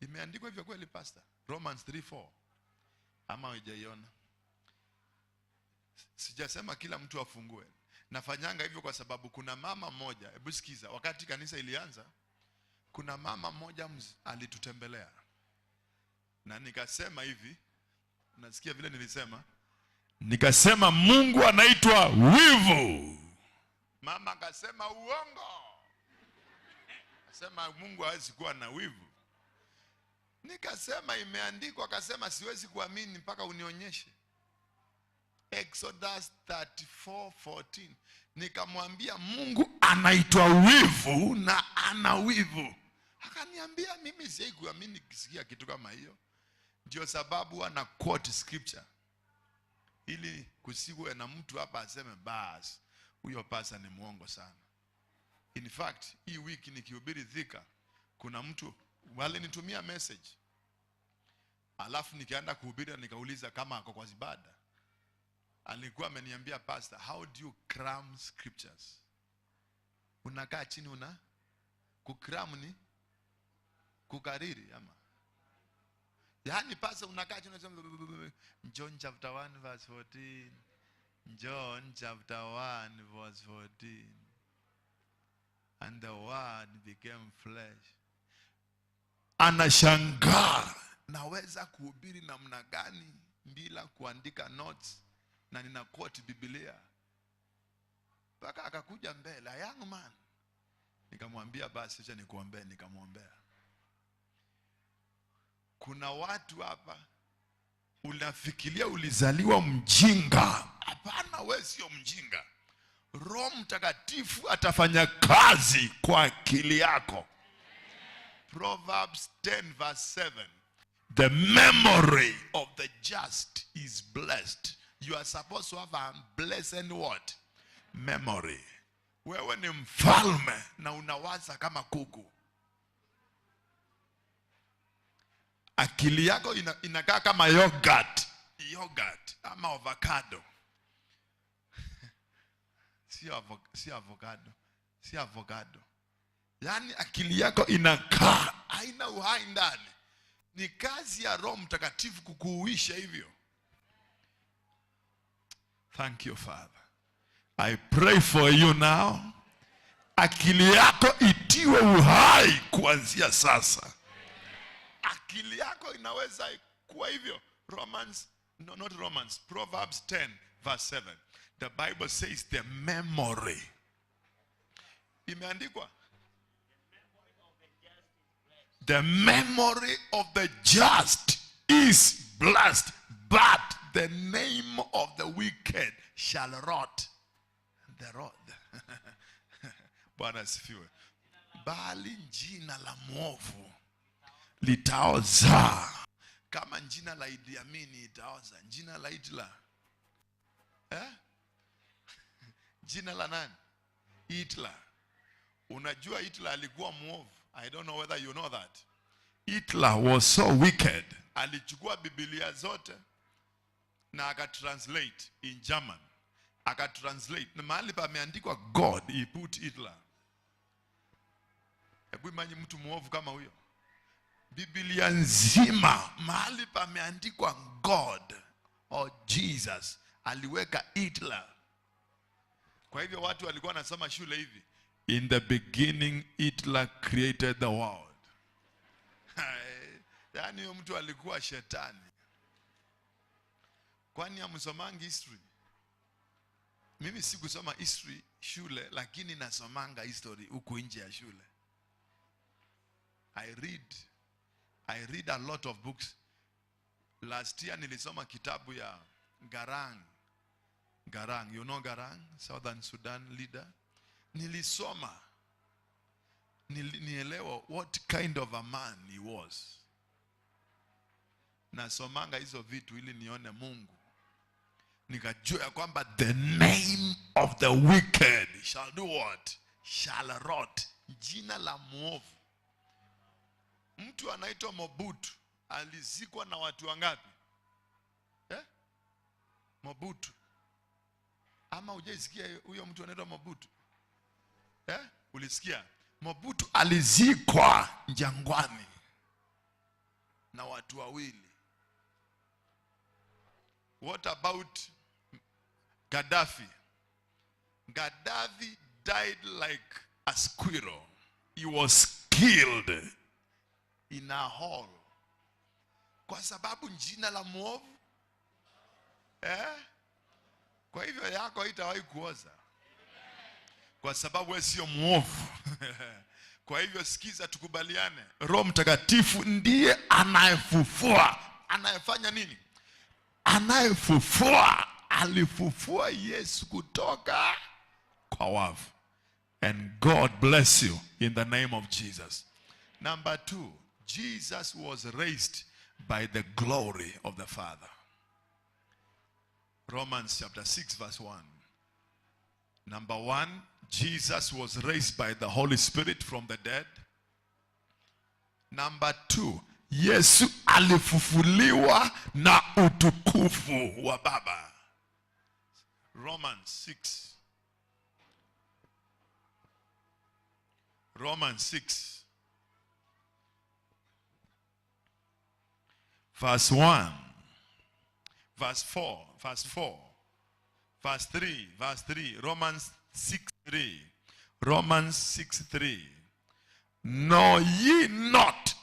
Imeandikwa hivyo kweli pastor? Romans 3:4. Ama hujaiona? Sijasema kila mtu afungue. Nafanyanga hivyo kwa sababu kuna mama moja, hebu sikiza, wakati kanisa ilianza, kuna mama moja alitutembelea. Na nikasema hivi, unasikia vile nilisema? Nikasema Mungu anaitwa wivu. Mama akasema uongo. Akasema Mungu hawezi kuwa na wivu. Nikasema imeandikwa, akasema siwezi kuamini mpaka unionyeshe. Exodus 34:14. Nikamwambia Mungu anaitwa wivu na ana wivu. Akaniambia mimi siwezi kuamini kisikia kitu kama hiyo. Ndio sababu ana quote scripture. Ili kusiwe na mtu hapa aseme bas huyo pasa ni muongo sana. In fact, hii wiki nikihubiri Thika, kuna mtu walinitumia message. Alafu nikaenda kuhubiri nikauliza kama ako kwa ibada. Alikuwa ameniambia pastor, how do you cram scriptures? Unakaa chini kukram ni kukariri ama? Yaani pastor unakaa chini unasema John chapter 1 verse 14. John chapter 1 verse 14. And the word became flesh. Anashangaa naweza kuhubiri namna gani bila kuandika notes na nina quote Biblia. Paka akakuja mbele, young man. Nikamwambia basi acha nikuombee, nikamwombea. Kuna watu hapa unafikiria ulizaliwa mjinga. Hapana, wewe sio mjinga. Roho Mtakatifu atafanya kazi kwa akili yako. Proverbs 10 verse 7. The memory of the just is blessed. You are supposed to have a blessed what? Memory. Wewe ni mfalme na unawaza kama kuku. Akili yako inakaa kama yogurt ama avocado. Si avocado. Yaani akili yako inakaa haina uhai ndani. Ni kazi ya Roho Mtakatifu kukuuisha hivyo. Thank you, Father. I pray for you now. Akili yako itiwe uhai kuanzia sasa. Akili yako inaweza kuwa hivyo. Proverbs 10 verse 7. The Bible says the memory. Imeandikwa. The memory of the just is blessed, but the name of the wicked shall rot. The rod. Bwana asifiwe. Bali jina la mwovu litaoza. Kama jina la Idi Amin itaoza, jina la Hitler. Jina la nani? Hitler. Unajua Hitler alikuwa mwovu. I don't know whether you know that. Hitler was so wicked. Alichukua Biblia zote na akatranslate in German. Akatranslate. Na mahali pameandikwa God, he put Hitler. Hebu imagine mtu mwovu kama huyo. Biblia nzima mahali pameandikwa God or Jesus, aliweka Hitler. Kwa hivyo watu walikuwa wanasoma shule hivi, in the beginning Hitler created the world. Yaani huyo mtu alikuwa shetani. Kwani hamsomangi history? Mimi sikusoma history shule, lakini nasomanga history huko nje ya shule. I read a lot of books. Last year nilisoma kitabu ya Garang. You know Garang, Southern Sudan leader. Nilisoma. Nielewa what kind of a man he was. Nasomanga hizo vitu ili nione Mungu. Nikajua ya kwamba the name of the wicked shall do what? Shall rot. Jina la mwovu. Mtu anaitwa Mobutu alizikwa na watu wangapi? Mobutu. Ama hujaisikia huyo mtu anaitwa Mobutu? Ulisikia? Mobutu alizikwa jangwani na watu wawili. What about Gaddafi? Gaddafi died like a squirrel. He was killed in a hole. Kwa sababu jina la mwovu. Kwa hivyo yako haitawahi kuoza. Kwa sababu wewe sio mwovu. Kwa hivyo sikiza, tukubaliane. Roho Mtakatifu ndiye anayefufua. Anayefanya nini? Anayefufua. Alifufua Yesu kutoka kwa wafu. And God bless you in the name of Jesus. Number 2, Jesus was raised by the glory of the Father. Romans chapter 6 verse 1. Number 1, Jesus was raised by the Holy Spirit from the dead. Number 2, Yesu alifufuliwa na utukufu wa Baba. Romans 6. Romans 6. Verse 1. Verse 4. Verse 4. Verse 3. Verse 3. Romans 6:3. Romans 6:3. Know ye not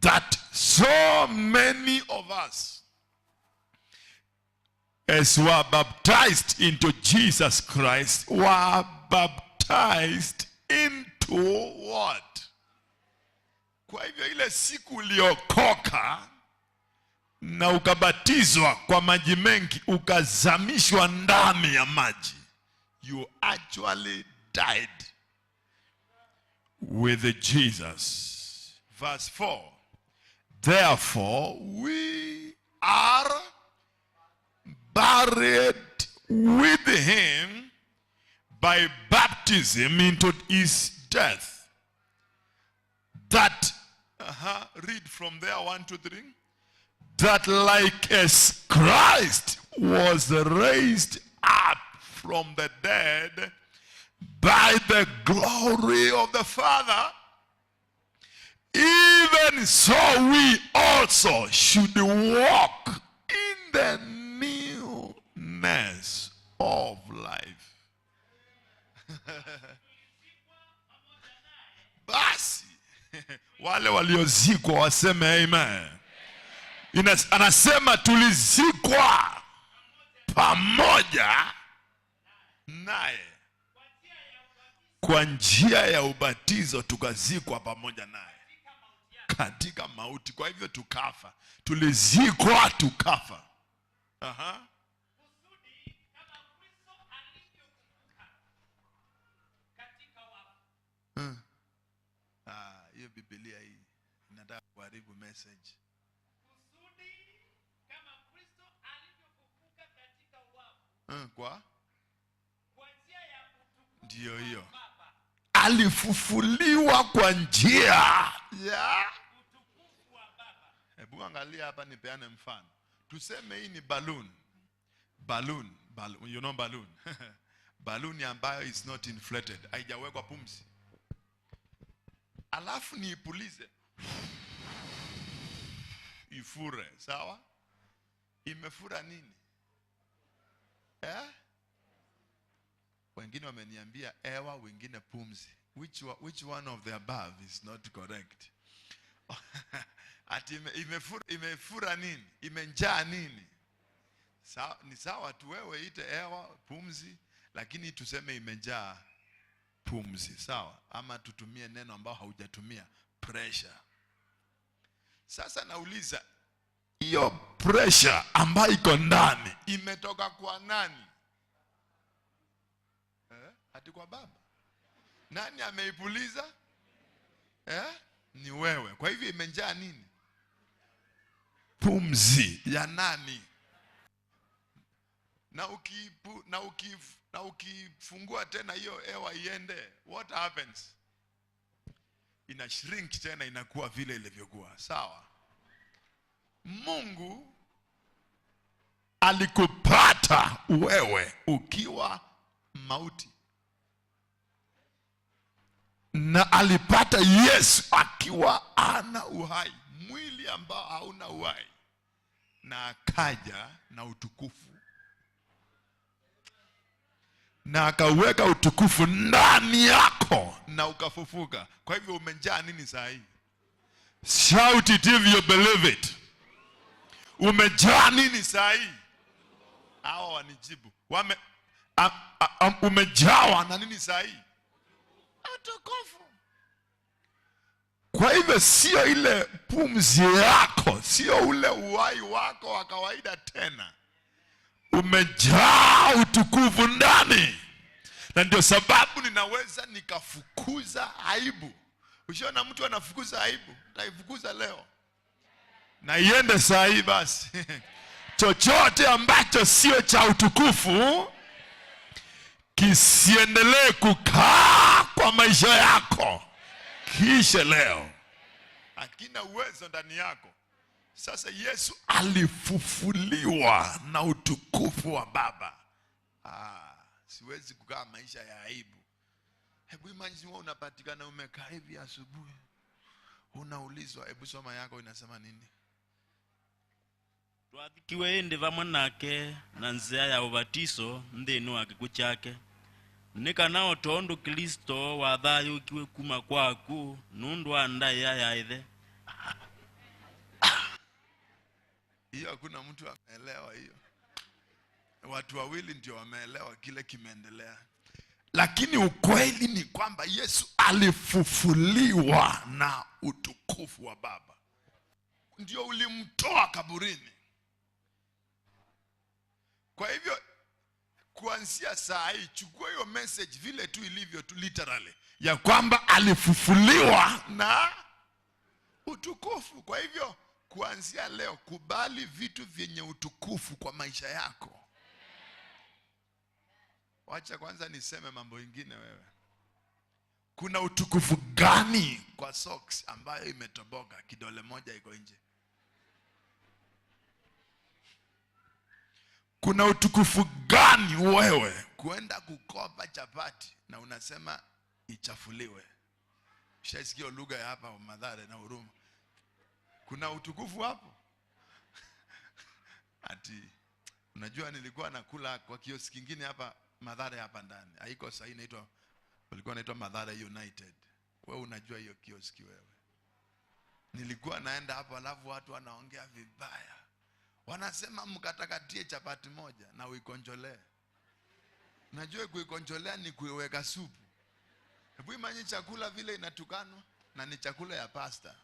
that so many of us as were baptized into Jesus Christ were baptized into what? Kwa hivyo ile siku uliokoka na ukabatizwa kwa maji mengi, ukazamishwa ndani ya maji, you actually died with Jesus. Verse 4. Therefore we are buried with him by baptism into his death. That, read from there, 1, 2, 3. That like as Christ was raised up from the dead by the glory of the Father, even so we also should walk in the newness of life. Basi wale waliozikwa waseme amen. Anasema tulizikwa pamoja naye kwa njia ya ubatizo, tukazikwa pamoja naye katika mauti, kwa hivyo tukafa, tulizikwa tukafa. Aha. kusudi kama Kristo alivyofufuka katika wafu. Hiyo Biblia hii inataka kuharibu message. Kusudi kama Kristo alivyofufuka katika wafu. Kwa Njia ya utukufu ndio hiyo. wa Baba. Alifufuliwa kwa njia ya Utukufu wa Baba. Hebu angalia hapa, nipeane mfano. Tuseme hii ni balloon. Balloon, you know balloon. Balloon ambayo is not inflated, haijawekwa pumzi. Alafu niipulize, ifure, sawa? Imefura nini? Wengine wameniambia hewa, wengine pumzi. Which one of the above is not correct? Ati imefura nini? Imenjaa nini? Ni sawa tu wewe ite hewa, pumzi, lakini tuseme imejaa pumzi, sawa? Ama tutumie neno ambao haujatumia, pressure. Sasa nauliza, hiyo pressure ambayo iko ndani imetoka kwa nani? Hadi kwa Baba. Nani ameipuliza? Ni wewe. Kwa hivyo imejaa nini? Pumzi ya nani? Na ukifungua tena hiyo hewa iende, what happens? Ina shrink tena, inakuwa vile ilivyokuwa, sawa? Mungu alikupata wewe ukiwa mauti, na alipata Yesu akiwa ana uhai, mwili ambao hauna uhai, na akaja na utukufu, na akaweka utukufu ndani yako, na ukafufuka. Kwa hivyo umejaa nini saa hii? Shout it if you believe it. Umejaa nini saa hii? Hao wanijibu. Umejawa na nini saa hii? Utukufu. Kwa hivyo sio ile pumzi yako, sio ule uhai wako wa kawaida tena. Umejaa utukufu ndani. Na ndio sababu ninaweza nikafukuza aibu. Ushaona mtu anafukuza aibu? Nitaifukuza leo, na iende saa hii basi. Chochote ambacho sio cha utukufu kisiendelee kukaa kwa maisha yako, kisha leo. Hakina uwezo ndani yako. Sasa Yesu alifufuliwa na utukufu wa Baba. Siwezi kukaa maisha ya aibu. Hebu imagine wewe unapatikana umekaa hivi asubuhi, unaulizwa, hebu soma yako inasema nini? Twathikiwe indi vamwe nake na nzia ya ubatiso nthini wa gikuo chake, nikana utondu Kristo wa thayu kiwe kuma kwaku nundu wa ndai ya ithe. Hiyo hakuna mtu ameelewa hiyo. Watu wawili ndio wameelewa kile kimeendelea. Lakini ukweli ni kwamba Yesu alifufuliwa na utukufu wa Baba, ndio ulimtoa kaburini. Kwa hivyo kuanzia saa hii chukua hiyo message vile tu ilivyo tu, literally, ya kwamba alifufuliwa na utukufu. Kwa hivyo kuanzia leo kubali vitu vyenye utukufu kwa maisha yako. Wacha kwanza niseme mambo ingine wewe. Kuna utukufu gani kwa socks ambayo imetoboka, kidole moja iko nje? Kuna utukufu gani wewe kuenda kukopa chapati na unasema ichafuliwe? Shaisikia lugha ya hapa Mathare na Huruma. Kuna utukufu hapo? Ati unajua nilikuwa nakula kwa kioski kingine hapa Mathare hapa ndani. Haiko sasa, inaitwa, walikuwa naitwa Mathare United. Wewe unajua hiyo kioski wewe? Nilikuwa naenda hapo, alafu watu wanaongea vibaya. Wanasema mkatakatie chapati moja na uikonjolee. Najua kuikonjolea ni kuiweka supu. Hebu imagine chakula vile inatukanwa, na ni chakula ya pasta.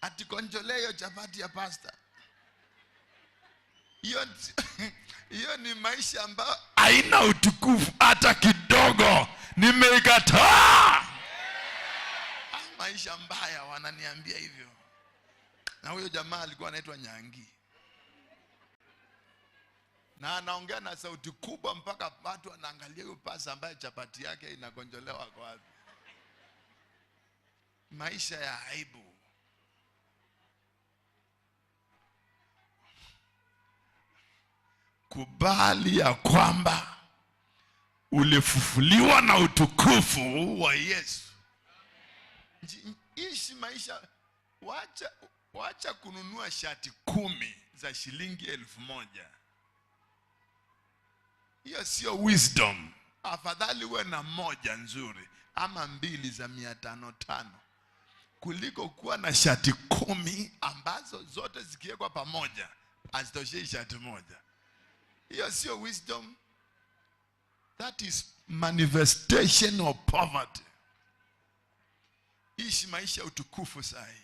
ati konjolee hiyo chapati ya pasta. Hiyo ni maisha ambayo haina utukufu hata kidogo. Nimeikataa. Maisha mbaya, wananiambia hivyo. Na huyo jamaa alikuwa anaitwa Nyangi, na anaongea na sauti kubwa mpaka watu wanaangalia huyo pasta ambaye chapati yake inakonjolewa kwa wapi. Maisha ya aibu. Kubali ya kwamba ulifufuliwa na utukufu wa Yesu. Ishi maisha. Wacha kununua shati 10 za shilingi 1,000. Hiyo sio wisdom. Afadhali uwe na moja nzuri ama 2 za 500 kuliko kuwa na shati 10 ambazo zote zikiwekwa pamoja hazitoshei shati moja. Hiyo sio wisdom. That is manifestation of poverty. Ishi maisha ya utukufu sahi.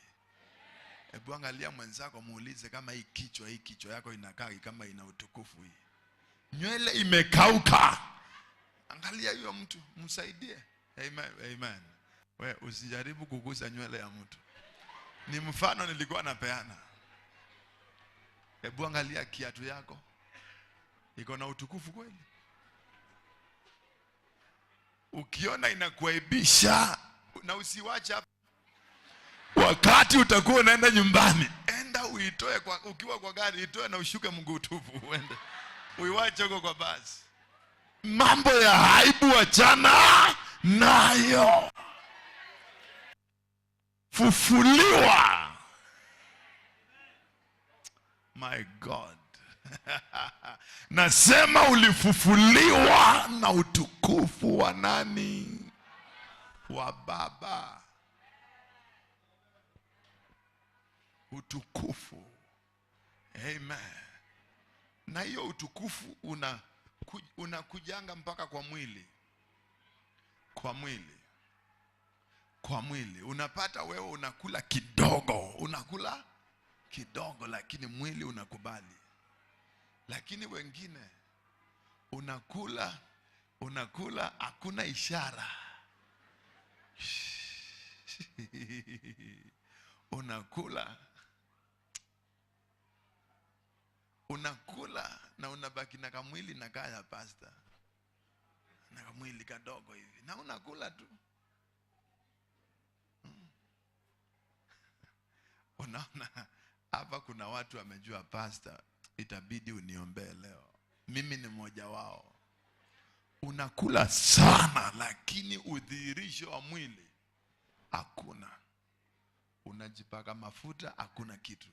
Hebu angalia mwenzako, muulize kama hii kichwa yako inakaa kama ina utukufu hii. Nywele imekauka. Angalia huyo mtu, msaidie. Amen. Amen. Wewe usijaribu kugusa nywele ya mtu. Ni mfano nilikuwa napeana. Hebu angalia kiatu yako. Iko na utukufu kweli? Ukiona inakuaibisha, na usiwache hapa. Wakati utakuwa unaenda nyumbani, enda uitoe ukiwa kwa gari, itoe na ushuke mguu tupu uende. Uiwache huko kwa basi. Mambo ya aibu achana nayo. Fufuliwa. My God. Nasema ulifufuliwa na utukufu wa nani? Wa Baba. Utukufu. Amen. Na hiyo utukufu unakujanga mpaka kwa mwili. Kwa mwili. Unapata wewe unakula kidogo lakini mwili unakubali. Lakini wengine unakula hakuna ishara. Unakula na unabaki na kamwili na kaya pasta. Na kamwili kadogo hivi. Na unakula tu. Unaona hapa kuna watu wamejua pasta, itabidi uniombee leo. Mimi ni mmoja wao. Unakula sana lakini udhihirisho wa mwili hakuna. Unajipaka mafuta, hakuna kitu.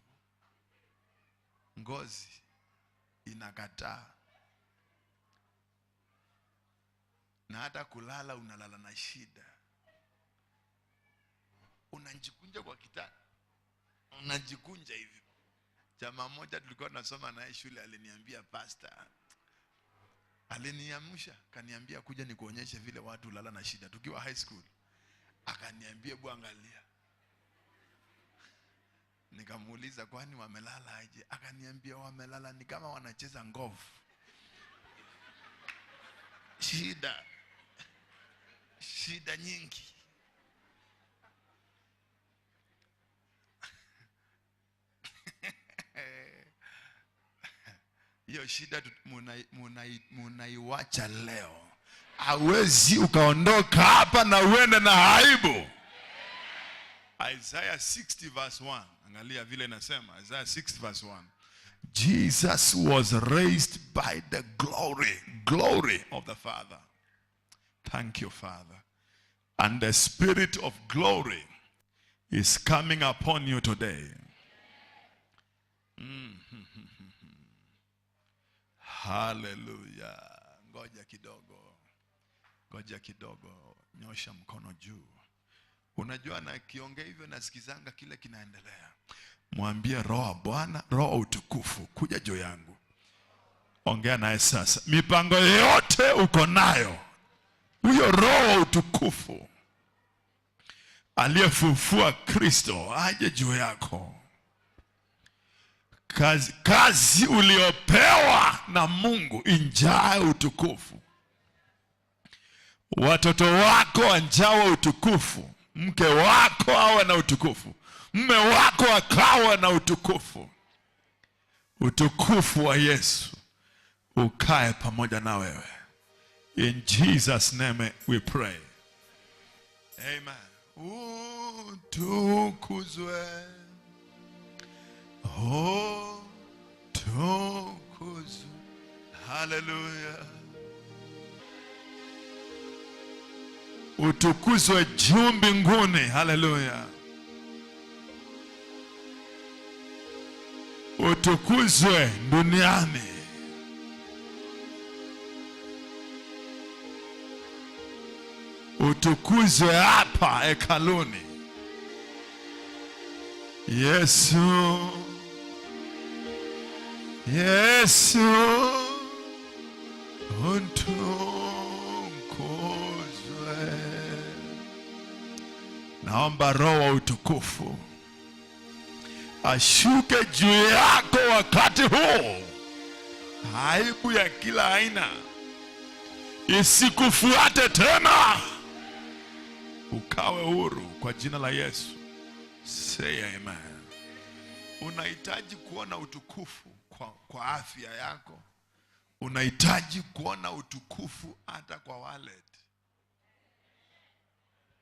Ngozi inakataa. Na hata kulala unalala na shida. Unajikunja kwa kitanda. Unajikunja hivi. Jamaa mmoja tulikuwa tunasoma naye shule aliniambia pasta. Aliniamsha, kaniambia kuja nikuonyeshe vile watu ulala na shida tukiwa high school. Akaniambia hebu angalia. Nikamuuliza kwani wamelala aje? Akaniambia wamelala ni kama wanacheza ngovu. Shida nyingi. Hiyo shida munaiwacha leo. Hawezi ukaondoka hapa na uende na aibu. Isaiah 60 verse 1. Angalia vile inasema Isaiah 60 verse 1. Jesus was raised by the glory of the Father. Thank you, Father. And the Spirit of glory is coming upon you today. Hallelujah. Ngoja kidogo. Nyosha mkono juu. Unajua na kiongea hivyo nasikizanga kile kinaendelea. Mwambie Roho Bwana, Roho utukufu kuja juu yangu. Ongea naye sasa. Mipango yote uko nayo. Huyo Roho utukufu aliyefufua Kristo aje juu yako. Kazi uliopewa na Mungu injae utukufu. Watoto wako wanjawe utukufu. Mke wako awe na utukufu. Mume wako akawa na utukufu. Utukufu wa Yesu ukae pamoja na wewe. In Jesus' name we pray. Amen. Utukuzwe. Oh, tukuzwe. Hallelujah. Utukuzwe juu mbinguni. Hallelujah. Utukuzwe duniani. Utukuzwe hapa hekaluni. Yesu, Yesu, utukuzwe. Naomba Roho wa utukufu ashuke juu yako wakati huu. Aibu ya kila aina isikufuate tena. Ukawe huru kwa jina la Yesu. Say amen. Unahitaji kuona utukufu kwa afya yako. Unahitaji kuona utukufu hata kwa wallet.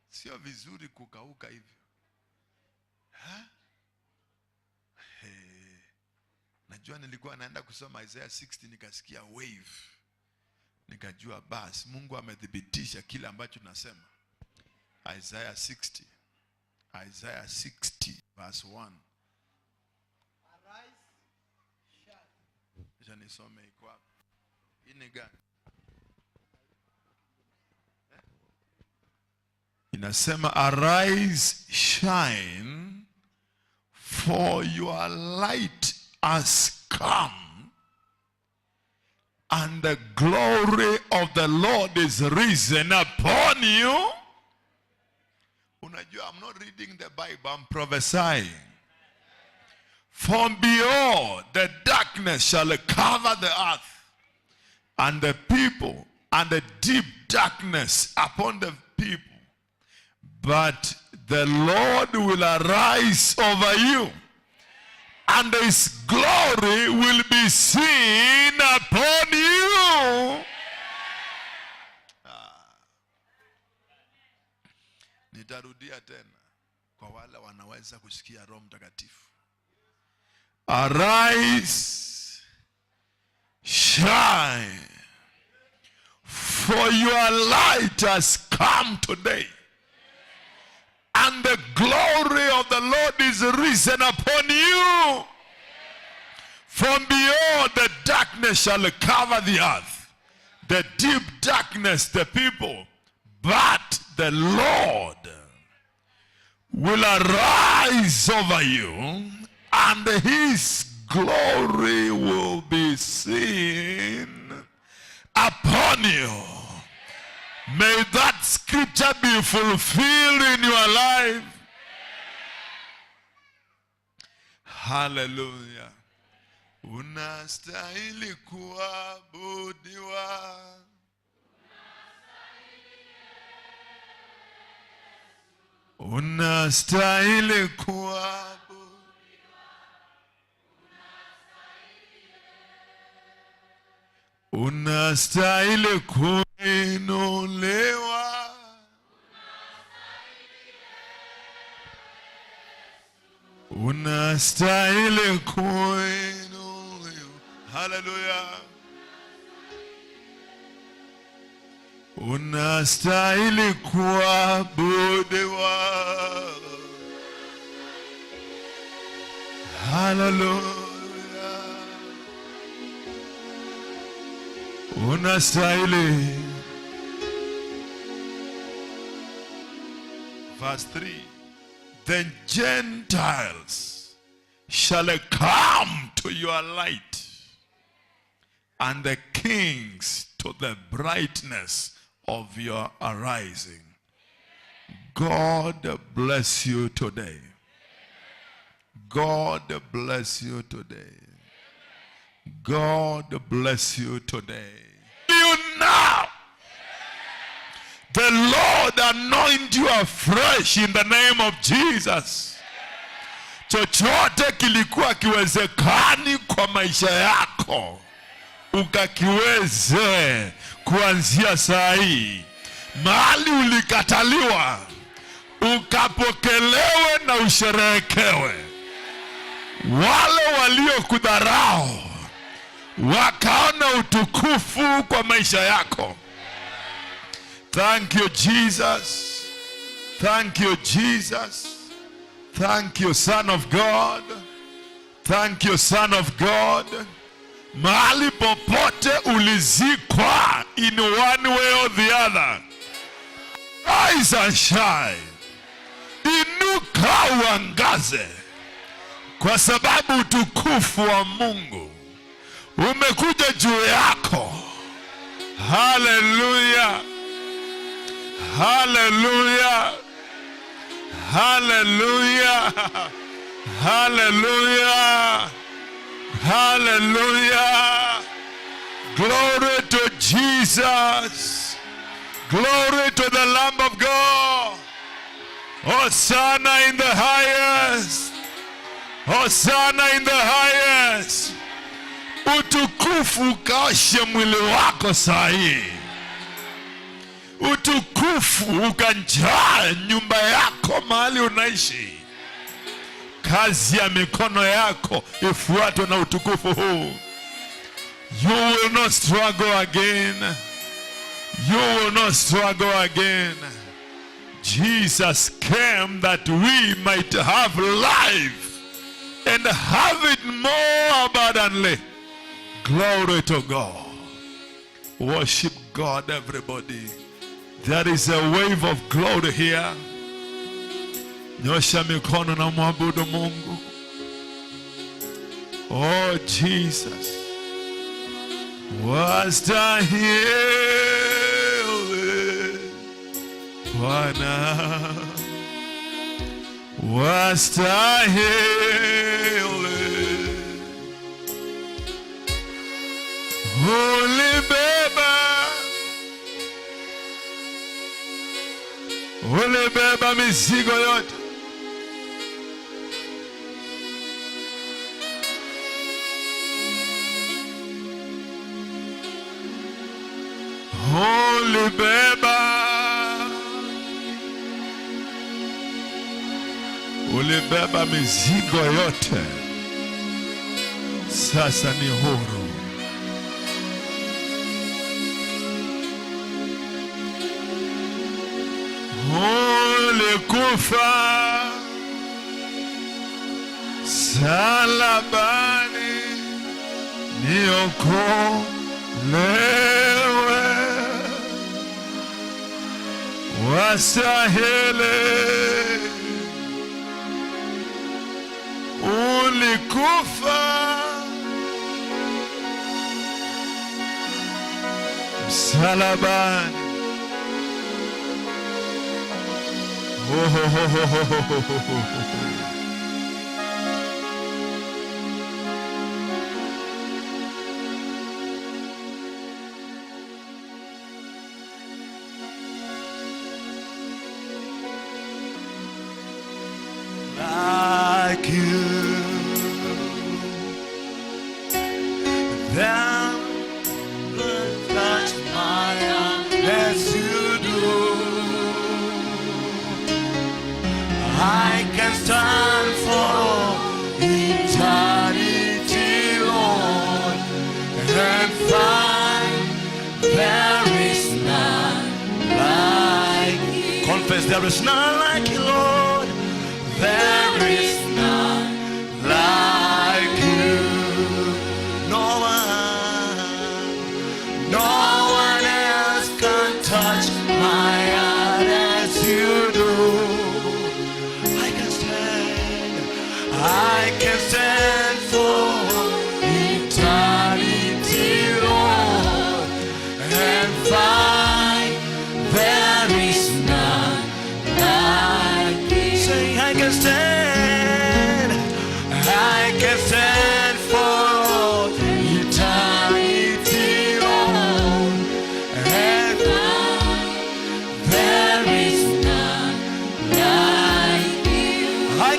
Sio vizuri kukauka hivyo. Najua nilikuwa naenda kusoma Isaiah 60 nikasikia wave. Nikajua basi Mungu amethibitisha kile ambacho nasema. Isaiah 60. Isaiah 60 verse 1. Arise, shine. Acha nisome iko hapa. Hii ni gani? Inasema arise, shine, for your light has come, and the glory of the Lord is risen upon you. Unajua, I'm not reading the Bible, I'm prophesying. For behold, the darkness shall cover the earth, and the people, and the deep darkness upon the people. But the Lord will arise over you, and his glory will be seen upon you. Nitarudia tena kwa wale wanaweza kusikia Roho Mtakatifu. Arise, shine, for your light has come today, and the glory of the Lord is risen upon you. From beyond the darkness shall cover the earth, the deep darkness the people, but the Lord will arise over you, and his glory will be seen upon you. May that scripture be fulfilled in your life. Hallelujah. Unastahili kuabudiwa. Unastahili kuabudiwa. Unastahili kuinuliwa. Unastahili kuinuliwa. Hallelujah. Unastahili kuabudiwa. Hallelujah. Unastahili. Verse 3. The Gentiles shall come to your light, and the kings to the brightness of your arising. God bless you today. God bless you today. God bless you today. You now. The Lord anoint you afresh in the name of Jesus. Chochote kilikuwa kiwezekani kwa maisha yako, ukakiweze kuanzia saa hii. Mahali ulikataliwa, ukapokelewe na usherehekewe. Wale waliokudharau wakaona utukufu kwa maisha yako. Thank you, Jesus. Thank you, Jesus. Thank you, Son of God. Thank you, Son of God. Mahali popote ulizikwa in one way or the other, rise and shine. Inuka uangaze, kwa sababu utukufu wa Mungu umekuja juu yako. Hallelujah. Hallelujah. Hallelujah. Hallelujah. Hallelujah. Glory to Jesus. Glory to the Lamb of God. Hosanna in the highest. Hosanna in the highest. Utukufu ukaoshe mwili wako saa hii. Utukufu ukanjaa nyumba yako mahali unaishi. Kazi ya mikono yako ifuatwe na utukufu huu. You will not struggle again. You will not struggle again. Jesus came that we might have life and have it more abundantly. Glory to God. Worship God, everybody. There is a wave of glory here. Nyosha mikono na mwabudu Mungu. Oh Jesus. Wastahili Bwana. Wastahili. Ulibeba mizigo yote. Ulibeba mizigo yote. Sasa ni huru. Ulikufa salabani niokolewe. Wastahili. Ulikufa msalabani. Like you, thou will touch my heart as you do. I can stand for eternity, Lord, and find there is none like you. Confess there is none like you, Lord. There is none like you. No one else can touch my heart as you do. I can stand for eternity, Lord, and find there is none like can stand for all eternity, Lord, and there is none like you. I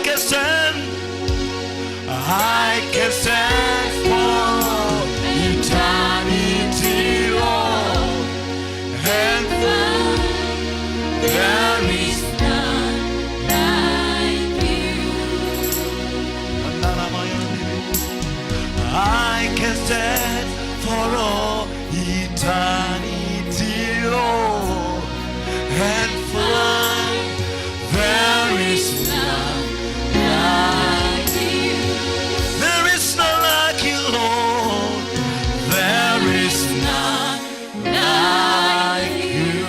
can stand for all eternity, Lord, and there is none like you. I can stand for all eternity, Lord, and find there is none like you. There is none like you, Lord. There is none like you.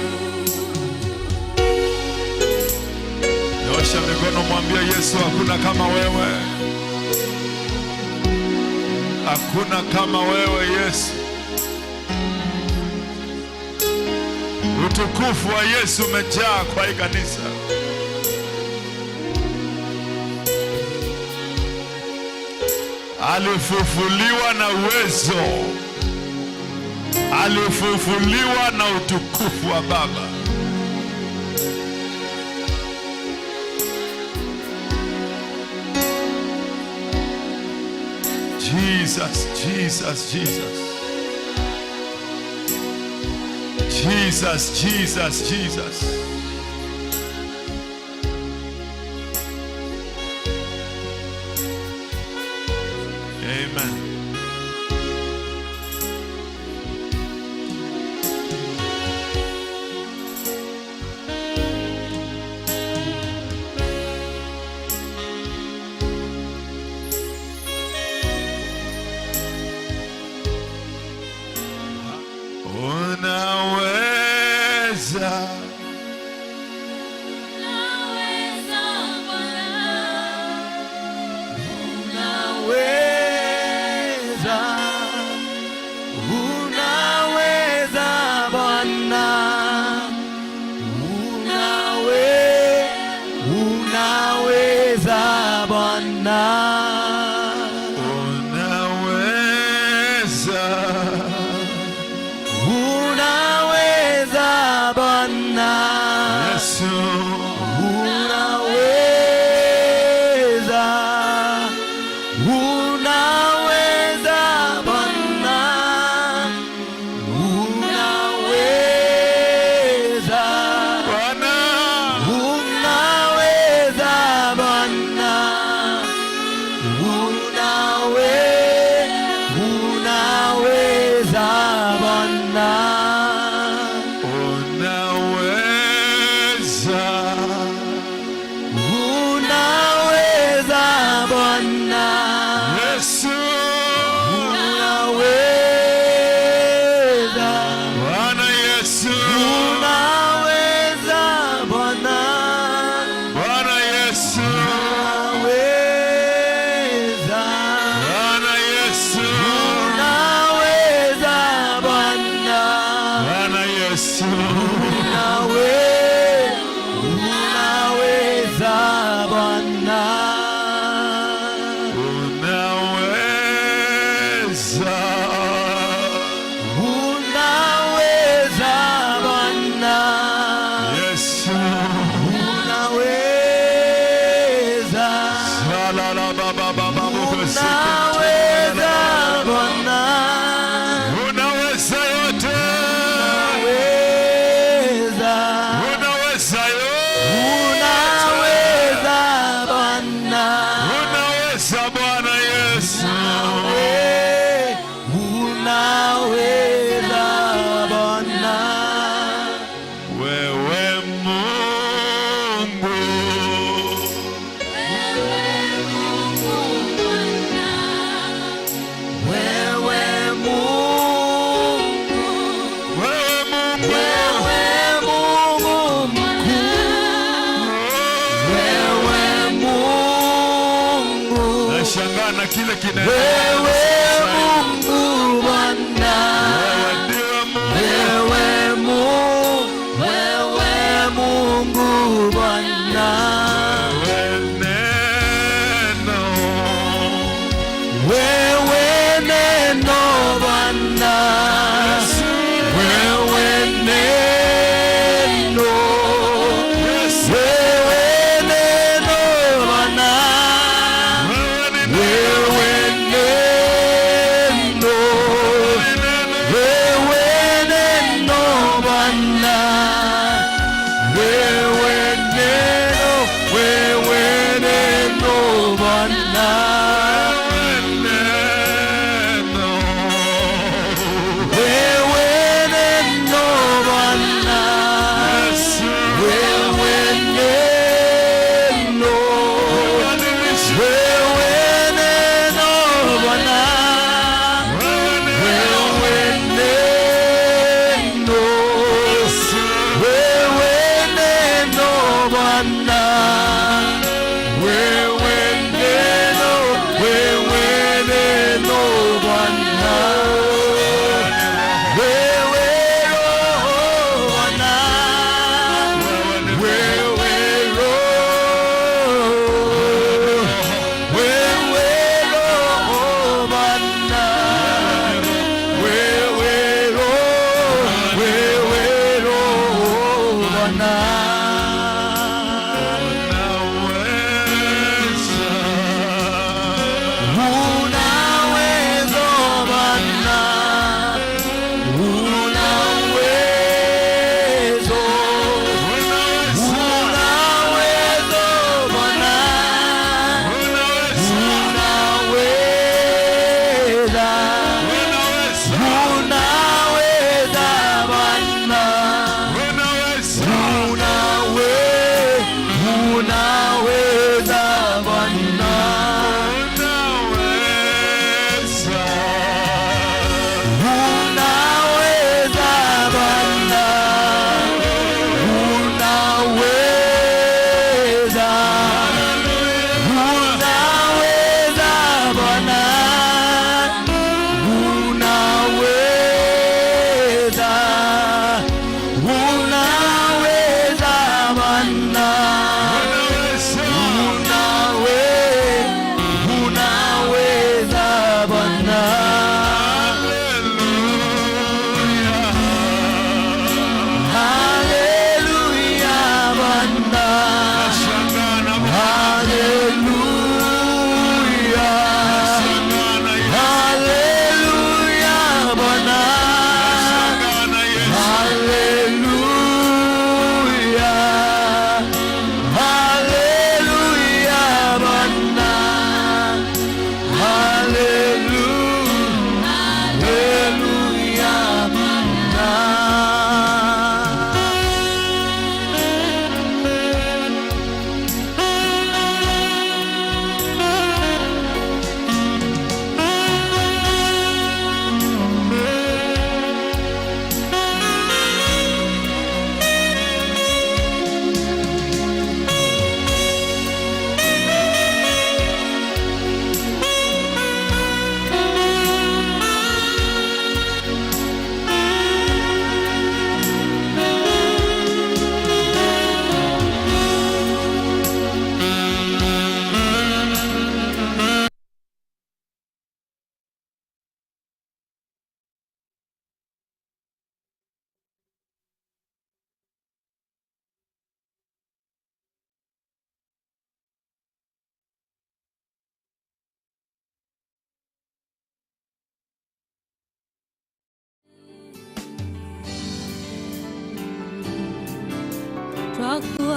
Nyosha mikono, mwambie Yesu, hakuna kama wewe. Hakuna kama wewe Yesu. Utukufu wa Yesu umejaa kwa hii kanisa. Alifufuliwa na uwezo. Alifufuliwa na utukufu wa Baba. Jesus, Jesus, Jesus. Jesus, Jesus, Jesus. Amen. Unaweza.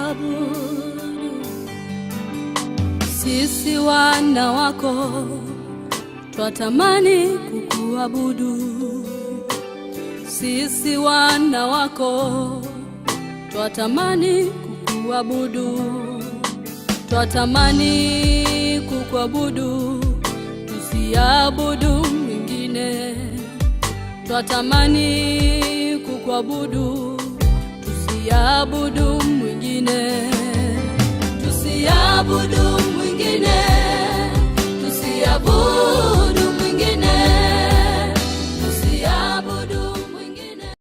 twakuabudu. Sisi wana wako twatamani kukuabudu. Sisi wana wako twatamani kukuabudu. Twatamani kukuabudu, tusiabudu mwingine. Twatamani kukuabudu, tusiabudu mwingine. Tusiabudu